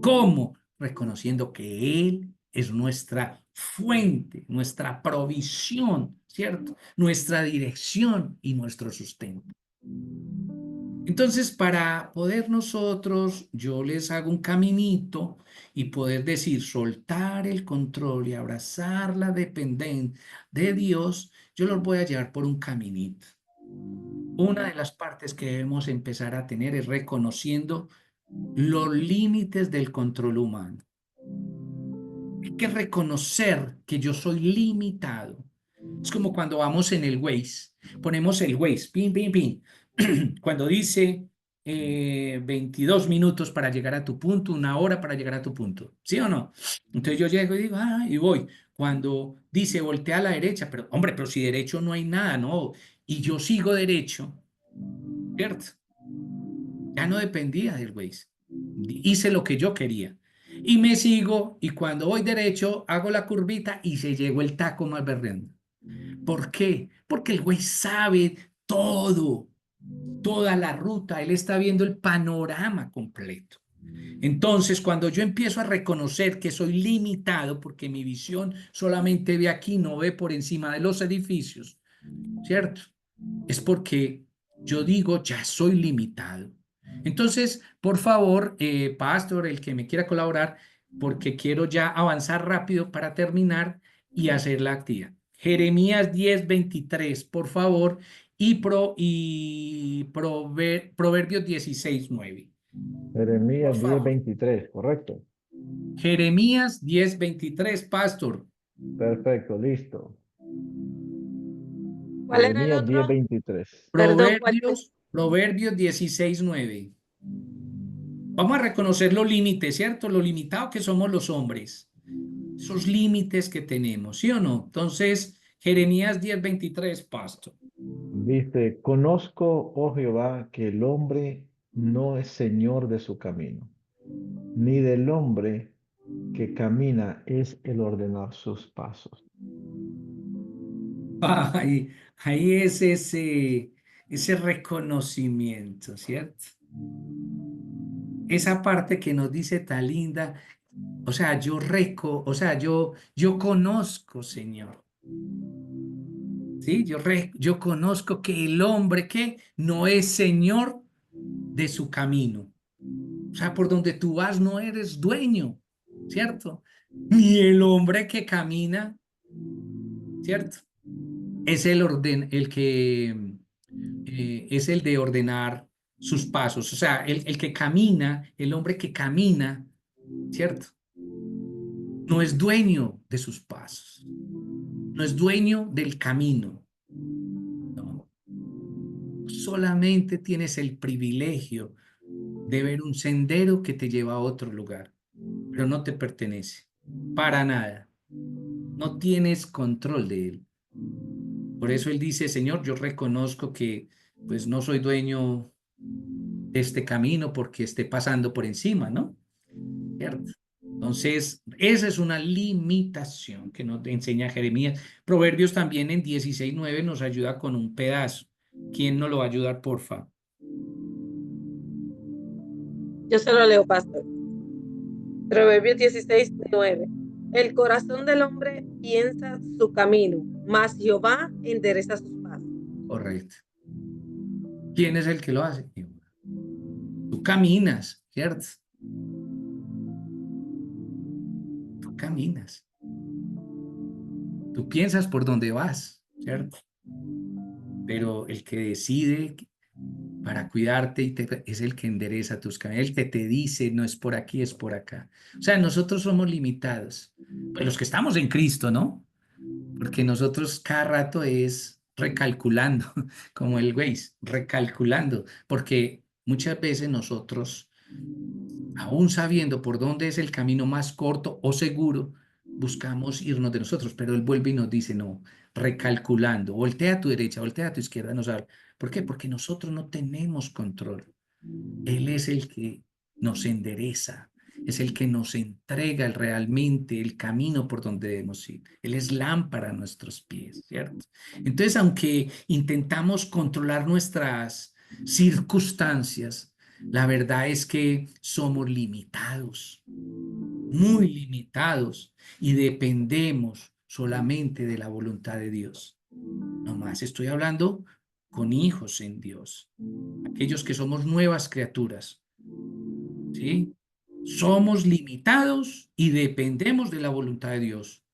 ¿Cómo? Reconociendo que Él es nuestra fuente, nuestra provisión, ¿cierto? Nuestra dirección y nuestro sustento. Entonces, para poder nosotros, yo les hago un caminito y poder decir, soltar el control y abrazar la dependencia de Dios, yo los voy a llevar por un caminito. Una de las partes que debemos empezar a tener es reconociendo los límites del control humano. Hay que reconocer que yo soy limitado. Es como cuando vamos en el Waze, ponemos el Waze, pin, pin, pin. Cuando dice 22 minutos para llegar a tu punto, 1 hora para llegar a tu punto, ¿sí o no? Entonces yo llego y digo, y voy. Cuando dice voltea a la derecha, pero hombre, pero si derecho no hay nada, ¿no? Y yo sigo derecho, ¿cierto? Ya no dependía del Waze. Hice lo que yo quería. Y me sigo, y cuando voy derecho, hago la curvita y se llegó el taco más berreando. ¿Por qué? Porque el güey sabe todo, toda la ruta, él está viendo el panorama completo. Entonces, cuando yo empiezo a reconocer que soy limitado, porque mi visión solamente ve aquí, no ve por encima de los edificios, ¿cierto? Es porque yo digo, ya soy limitado. Entonces, por favor, pastor, el que me quiera colaborar, porque quiero ya avanzar rápido para terminar y hacer la actividad. Jeremías 10:23, por favor, y Proverbios 16:9. Jeremías Por favor. 10:23, ¿correcto? Jeremías 10:23, pastor. Perfecto, listo. ¿Cuál era el Jeremías otro? 10:23. Perdón, ¿cuál es? Proverbios 16:9. Vamos a reconocer los límites, ¿cierto? Lo limitado que somos los hombres. Esos límites que tenemos, ¿sí o no? Entonces, Jeremías 10:23, pastor. Dice, conozco, oh Jehová, que el hombre no es señor de su camino, ni del hombre que camina es el ordenar sus pasos. Ahí es ese reconocimiento, ¿cierto? Esa parte que nos dice tan linda, o sea, yo conozco, Señor. ¿Sí? Yo conozco que el hombre que no es señor de su camino. O sea, por donde tú vas no eres dueño, ¿cierto? Ni el hombre que camina, ¿cierto? Es el que es el de ordenar sus pasos. O sea, el que camina, el hombre que camina, ¿cierto? No es dueño de sus pasos. No es dueño del camino. No. Solamente tienes el privilegio de ver un sendero que te lleva a otro lugar, pero no te pertenece para nada. No tienes control de él. Por eso él dice, Señor, yo reconozco que pues no soy dueño de este camino porque esté pasando por encima, ¿no? ¿Cierto? Entonces, esa es una limitación que nos enseña Jeremías. Proverbios también en 16:9 nos ayuda con un pedazo. ¿Quién nos lo va a ayudar, porfa? Yo se lo leo, pastor. Proverbios 16:9. El corazón del hombre piensa su camino, mas Jehová endereza sus pasos. Correcto. ¿Quién es el que lo hace? Tú caminas, ¿cierto? Tú caminas. Tú piensas por dónde vas, ¿cierto? Pero el que decide para cuidarte es el que endereza tus caminos, el que te dice no es por aquí, es por acá. O sea, nosotros somos limitados, pues los que estamos en Cristo, ¿no? Porque nosotros cada rato es recalculando, como el Waze, recalculando, porque muchas veces nosotros, aún sabiendo por dónde es el camino más corto o seguro, buscamos irnos de nosotros, pero Él vuelve y nos dice, no, recalculando, voltea a tu derecha, voltea a tu izquierda, nos habla. ¿Por qué? Porque nosotros no tenemos control. Él es el que nos endereza, es el que nos entrega realmente el camino por donde debemos ir. Él es lámpara a nuestros pies, ¿cierto? Entonces, aunque intentamos controlar nuestras circunstancias, la verdad es que somos limitados, muy limitados, y dependemos solamente de la voluntad de Dios. No más estoy hablando con hijos en Dios, aquellos que somos nuevas criaturas, ¿sí? Somos limitados y dependemos de la voluntad de Dios.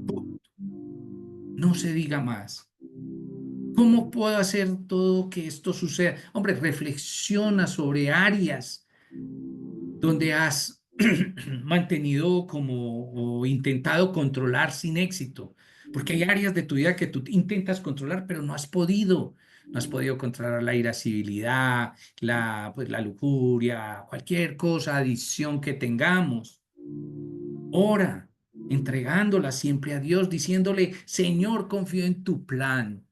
Punto. No se diga más. ¿Cómo puedo hacer todo que esto suceda? Hombre, reflexiona sobre áreas donde has mantenido como o intentado controlar sin éxito, porque hay áreas de tu vida que tú intentas controlar, pero no has podido. No has podido controlar la irascibilidad, pues, la lujuria, cualquier cosa, adicción que tengamos. Ora, entregándola siempre a Dios, diciéndole, Señor, confío en tu plan.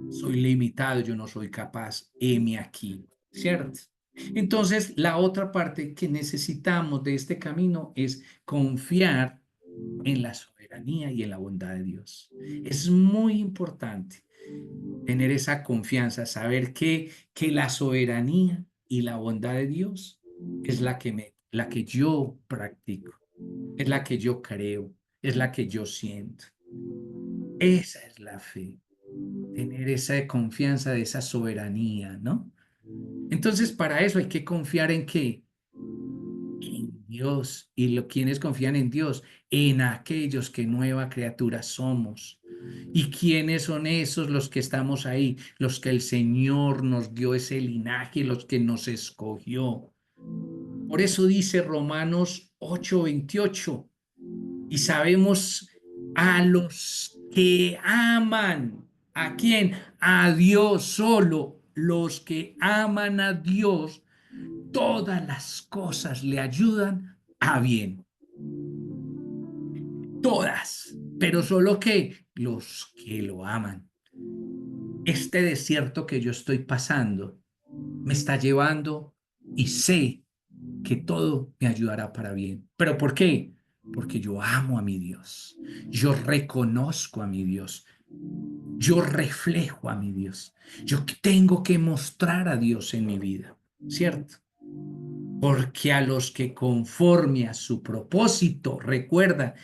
Soy limitado, yo no soy capaz, heme aquí, ¿cierto? Entonces, la otra parte que necesitamos de este camino es confiar en la soberanía y en la bondad de Dios. Es muy importante tener esa confianza, saber que la soberanía y la bondad de Dios es la que yo practico, es la que yo creo, es la que yo siento. Esa es la fe, tener esa confianza de esa soberanía, ¿no? Entonces, para eso hay que confiar en qué, en Dios. ¿Y quienes confían en Dios? En aquellos que nueva criatura somos. ¿Y quiénes son esos los que estamos ahí? Los que el Señor nos dio ese linaje, los que nos escogió. Por eso dice Romanos 8:28, y sabemos a los que aman, ¿a quién? A Dios solo. Los que aman a Dios, todas las cosas le ayudan a bien. Todas, pero solo que los que lo aman. Este desierto que yo estoy pasando me está llevando y sé que todo me ayudará para bien. ¿Pero por qué? Porque yo amo a mi Dios. Yo reconozco a mi Dios. Yo reflejo a mi Dios. Yo tengo que mostrar a Dios en mi vida, ¿cierto? Porque a los que conforme a su propósito, recuerda,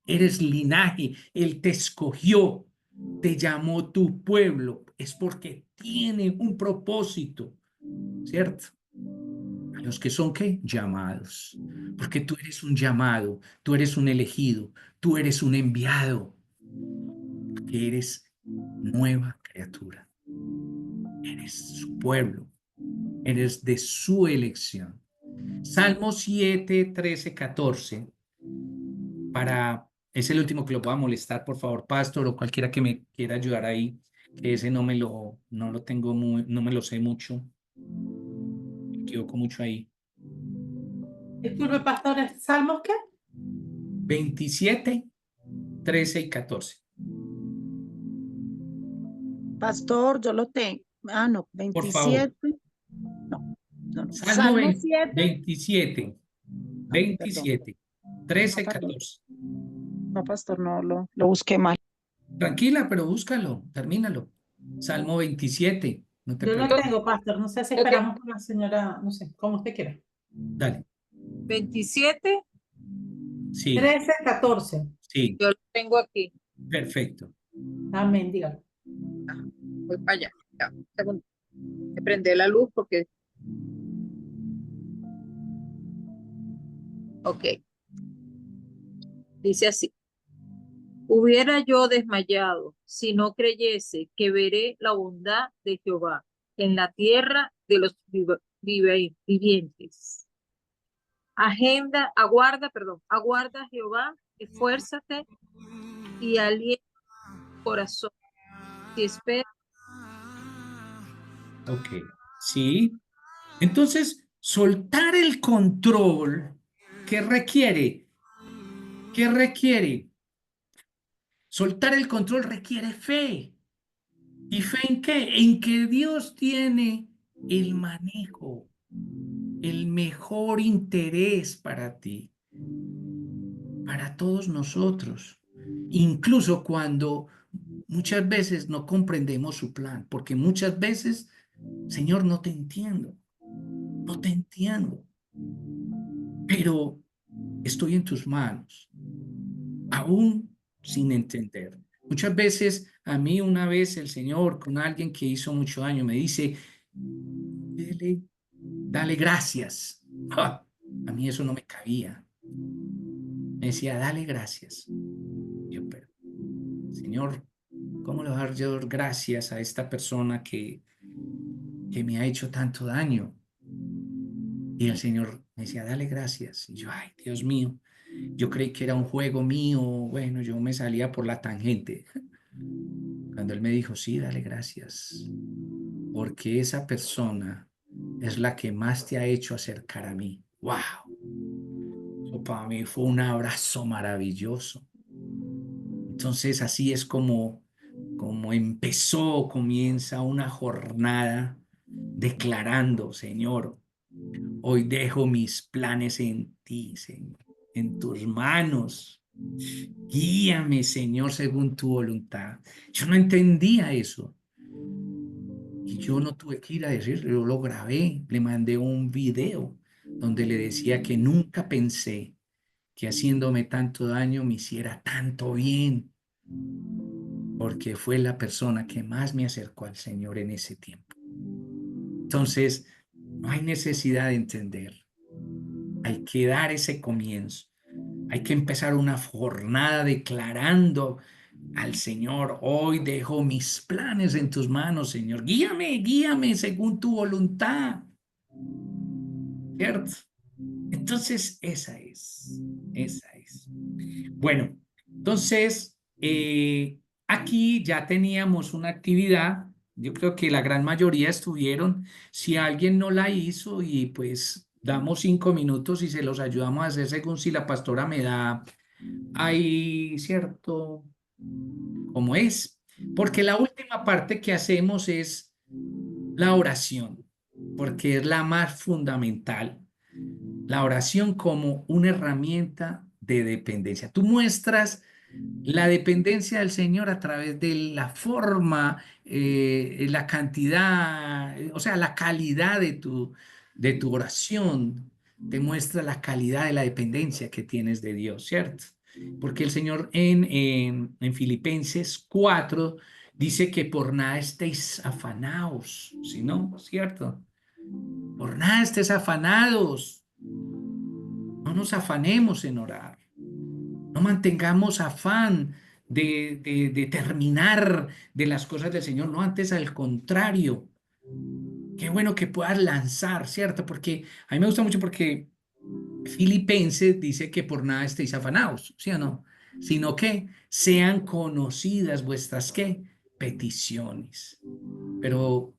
eres linaje, Él te escogió, te llamó tu pueblo, es porque tiene un propósito, ¿cierto? A los que son, ¿qué? Llamados, porque tú eres un llamado, tú eres un elegido, tú eres un enviado, porque eres nueva criatura, eres su pueblo, eres de su elección. Salmo 7, 13, 14. Es el último que lo pueda molestar, por favor, pastor, o cualquiera que me quiera ayudar ahí, que ese no lo tengo no me lo sé mucho. Me equivoco mucho ahí. Disculpe, pastor, ¿Salmos qué? 27, 13 y 14. Pastor, yo lo tengo. Ah, no, Por favor. 27. No. Salmo Salmo 7. 27, No, 27, 13, No, perdón. 14. No, pastor, no lo busqué mal. Tranquila, pero búscalo, termínalo. Salmo 27, no te Yo lo preocupes. tengo, pastor. No sé si Ok. esperamos por la señora, no sé, como usted quiera. Dale. 27, Sí, 13, 14. sí, yo lo tengo aquí. perfecto. Amén, dígalo. Voy para allá. Ya, un segundo. Me prende la luz porque. Ok. Dice así. Hubiera yo desmayado si no creyese que veré la bondad de Jehová en la tierra de los vivientes. Aguarda Jehová, esfuérzate y alienta tu corazón. Si espera, Ok, sí. Entonces, soltar el control, ¿qué requiere? ¿Qué requiere? Soltar el control requiere fe. ¿Y fe en qué? En que Dios tiene el manejo. el mejor interés para ti, para todos nosotros, incluso cuando muchas veces no comprendemos su plan, porque muchas veces, Señor, no te entiendo, pero estoy en tus manos, aún sin entender. Muchas veces, a mí una vez el Señor, con alguien que hizo mucho daño, me dice, dale gracias. ¡Ah! A mí eso no me cabía. Me decía, dale gracias. Yo, pero, Señor, ¿cómo le voy a dar yo gracias a esta persona que me ha hecho tanto daño? Y el Señor me decía, dale gracias. Y yo, ay, Dios mío, yo creí que era un juego mío. Bueno, yo me salía por la tangente. Cuando Él me dijo, sí, dale gracias, porque esa persona es la que más te ha hecho acercar a mí. ¡Wow! Eso para mí fue un abrazo maravilloso. Entonces, así es como comienza una jornada declarando, Señor, hoy dejo mis planes en ti, Señor, en tus manos. Guíame, Señor, según tu voluntad. Yo no entendía eso. Y yo no tuve que ir a decirlo, yo lo grabé, le mandé un video donde le decía que nunca pensé que haciéndome tanto daño me hiciera tanto bien, porque fue la persona que más me acercó al Señor en ese tiempo. Entonces, no hay necesidad de entender. Hay que dar ese comienzo. Hay que empezar una jornada declarando al Señor, hoy dejo mis planes en tus manos, Señor. Guíame según tu voluntad. ¿Cierto? Entonces, esa es. Bueno, entonces, aquí ya teníamos una actividad. Yo creo que la gran mayoría estuvieron. Si alguien no la hizo y pues damos 5 minutos y se los ayudamos a hacer según si la pastora me da ahí, ¿cierto? Como es. Porque la última parte que hacemos es la oración, porque es la más fundamental. La oración como una herramienta de dependencia. Tú muestras la dependencia del Señor a través de la forma, la cantidad, o sea, la calidad de tu oración. Te muestra la calidad de la dependencia que tienes de Dios, ¿cierto? Porque el Señor en Filipenses 4 dice que por nada estéis afanados, ¿sí no? ¿Cierto? Por nada estés afanados. No nos afanemos en orar. No mantengamos afán de terminar de las cosas del Señor. No, antes al contrario. Qué bueno que puedas lanzar, ¿cierto? Porque a mí me gusta mucho porque Filipenses dice que por nada estéis afanados, ¿sí o no? Sino que sean conocidas vuestras, ¿qué? Peticiones. Pero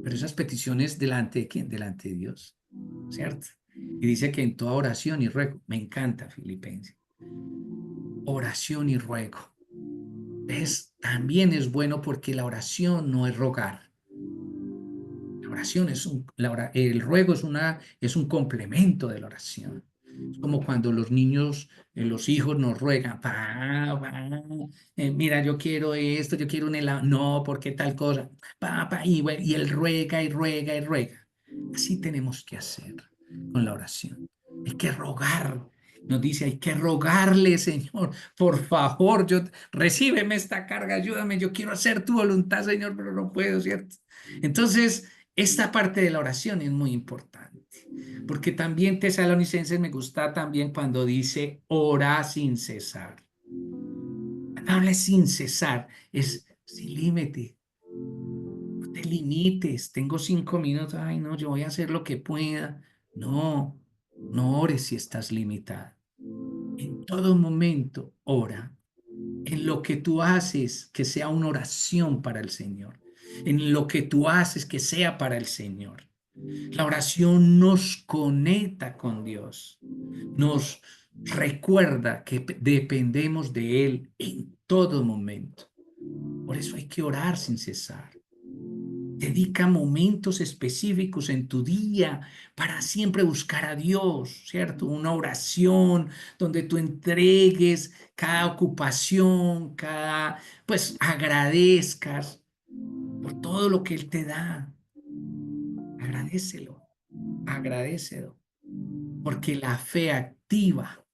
esas peticiones delante de quién? Delante de Dios, ¿cierto? Y dice que en toda oración y ruego, me encanta Filipenses, oración y ruego. También es bueno porque la oración no es rogar. La oración el ruego es un complemento de la oración. Es como cuando los niños, los hijos nos ruegan, mira, yo quiero esto, yo quiero un helado, no, porque tal cosa, y él ruega y ruega y ruega. Así tenemos que hacer con la oración. Hay que rogar. Nos dice, hay que rogarle, Señor, por favor, recíbeme esta carga, ayúdame, yo quiero hacer tu voluntad, Señor, pero no puedo, ¿cierto? Entonces, esta parte de la oración es muy importante, porque también Tesalonicenses me gusta también cuando dice ora sin cesar. Habla sin cesar, es sin límite. No te limites, tengo 5 minutos, ay no, yo voy a hacer lo que pueda. No, no ores si estás limitado. En todo momento ora. En lo que tú haces, que sea una oración para el Señor. En lo que tú haces, que sea para el Señor. La oración nos conecta con Dios. Nos recuerda que dependemos de Él en todo momento. Por eso hay que orar sin cesar. Dedica momentos específicos en tu día para siempre buscar a Dios, ¿cierto? Una oración donde tú entregues cada ocupación, pues agradezcas por todo lo que Él te da. Agradécelo, agradécelo, porque la fe activa,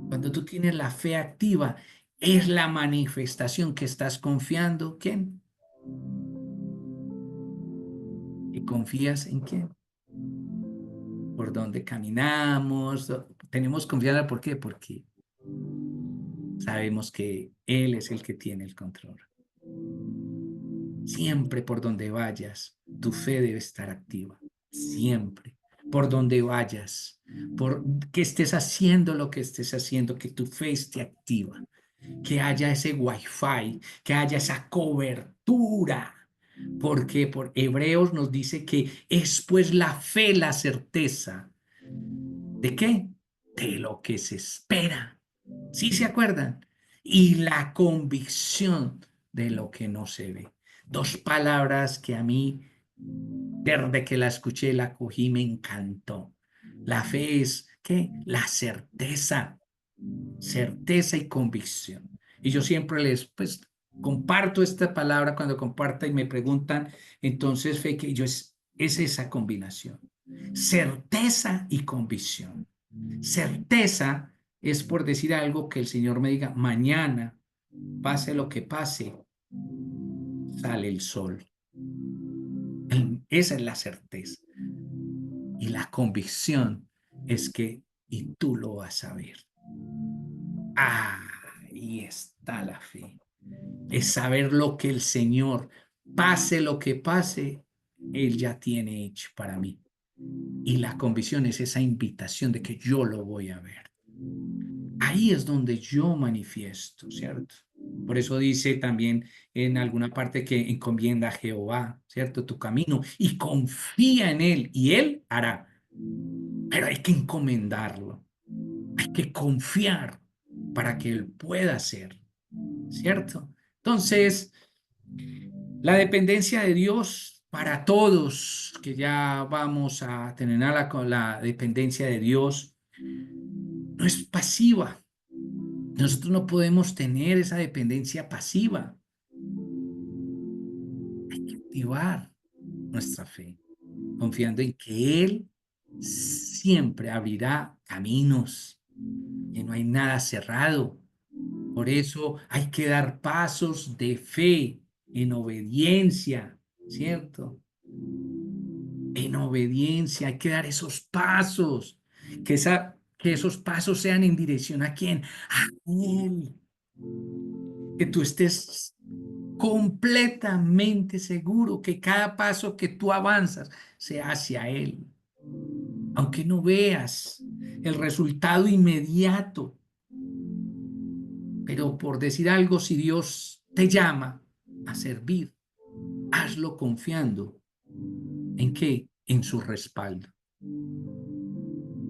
cuando tú tienes la fe activa, es la manifestación que estás confiando. ¿Quién? ¿Y confías en quién? Por dónde caminamos. Tenemos confianza, ¿por qué? Porque sabemos que Él es el que tiene el control. Siempre por donde vayas, tu fe debe estar activa. Siempre. Por donde vayas, por que estés haciendo lo que estés haciendo, que tu fe esté activa, que haya ese wifi, que haya esa cobertura. Porque por Hebreos nos dice que es pues la fe, la certeza. ¿De qué? De lo que se espera. ¿Sí se acuerdan? Y la convicción de lo que no se ve. Dos palabras que a mí, desde que la escuché, la cogí, me encantó. La fe es, ¿qué? La certeza. Certeza y convicción. Y yo siempre pues, comparto esta palabra cuando comparto y me preguntan, entonces fe que es esa combinación. Certeza y convicción. Certeza es por decir algo que el Señor me diga, mañana, pase lo que pase, sale el sol. Esa es la certeza. Y la convicción es que, y tú lo vas a ver. Ahí está la fe. Es saber lo que el Señor, pase lo que pase, Él ya tiene hecho para mí. Y la convicción es esa invitación de que yo lo voy a ver. Ahí es donde yo manifiesto, ¿cierto? Por eso dice también en alguna parte que encomienda a Jehová, ¿cierto? Tu camino y confía en Él y Él hará. Pero hay que encomendarlo, hay que confiar para que Él pueda hacer, ¿cierto? Entonces, la dependencia de Dios para todos, que ya vamos a tener la dependencia de Dios, no es pasiva. Nosotros no podemos tener esa dependencia pasiva. Hay que activar nuestra fe, confiando en que Él siempre abrirá caminos, que no hay nada cerrado. Por eso hay que dar pasos de fe en obediencia, ¿cierto? En obediencia hay que dar esos pasos, que esos pasos sean en dirección ¿a quién? A Él. Que tú estés completamente seguro que cada paso que tú avanzas sea hacia Él. Aunque no veas el resultado inmediato, pero por decir algo, si Dios te llama a servir, hazlo confiando ¿en qué? En su respaldo.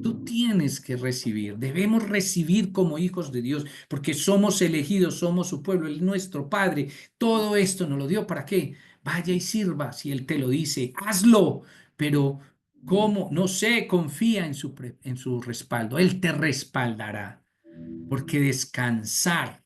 Tú tienes que recibir, debemos recibir como hijos de Dios, porque somos elegidos, somos su pueblo, Él es nuestro Padre. Todo esto nos lo dio ¿para qué? Vaya y sirva, si Él te lo dice, hazlo, pero ¿cómo? No sé, confía en su respaldo, Él te respaldará, porque descansar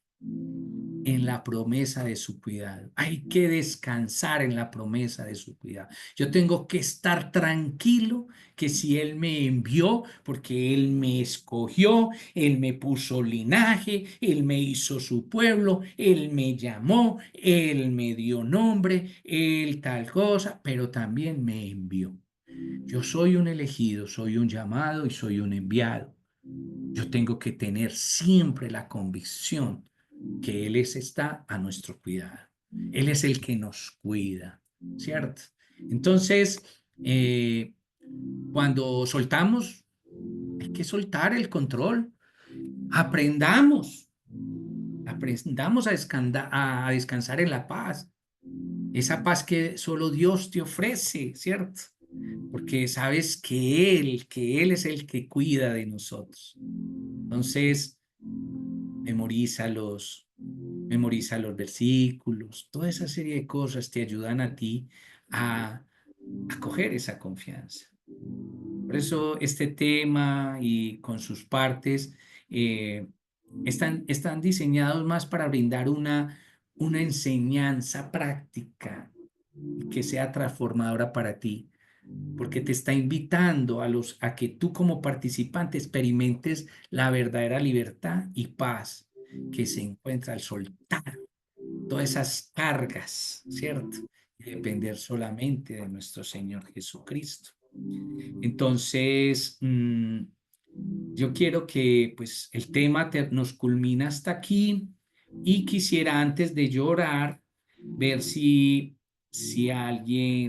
en la promesa de su cuidado. Hay que descansar en la promesa de su cuidado. Yo tengo que estar tranquilo que si Él me envió, porque Él me escogió, Él me puso linaje, Él me hizo su pueblo, Él me llamó, Él me dio nombre, Él tal cosa, pero también me envió. Yo soy un elegido, soy un llamado y soy un enviado. Yo tengo que tener siempre la convicción que Él está a nuestro cuidado. Él es el que nos cuida, ¿cierto? Entonces, cuando soltamos, hay que soltar el control. Aprendamos a descansar en la paz. Esa paz que solo Dios te ofrece, ¿cierto? Porque sabes que Él es el que cuida de nosotros. Entonces, memoriza los versículos, toda esa serie de cosas te ayudan a ti a coger esa confianza. Por eso este tema y con sus partes están diseñados más para brindar una enseñanza práctica que sea transformadora para ti, porque te está invitando a que tú como participante experimentes la verdadera libertad y paz que se encuentra al soltar todas esas cargas, ¿cierto? Y depender solamente de nuestro Señor Jesucristo. Entonces, yo quiero que pues el tema nos culmina hasta aquí y quisiera antes de llorar ver si alguien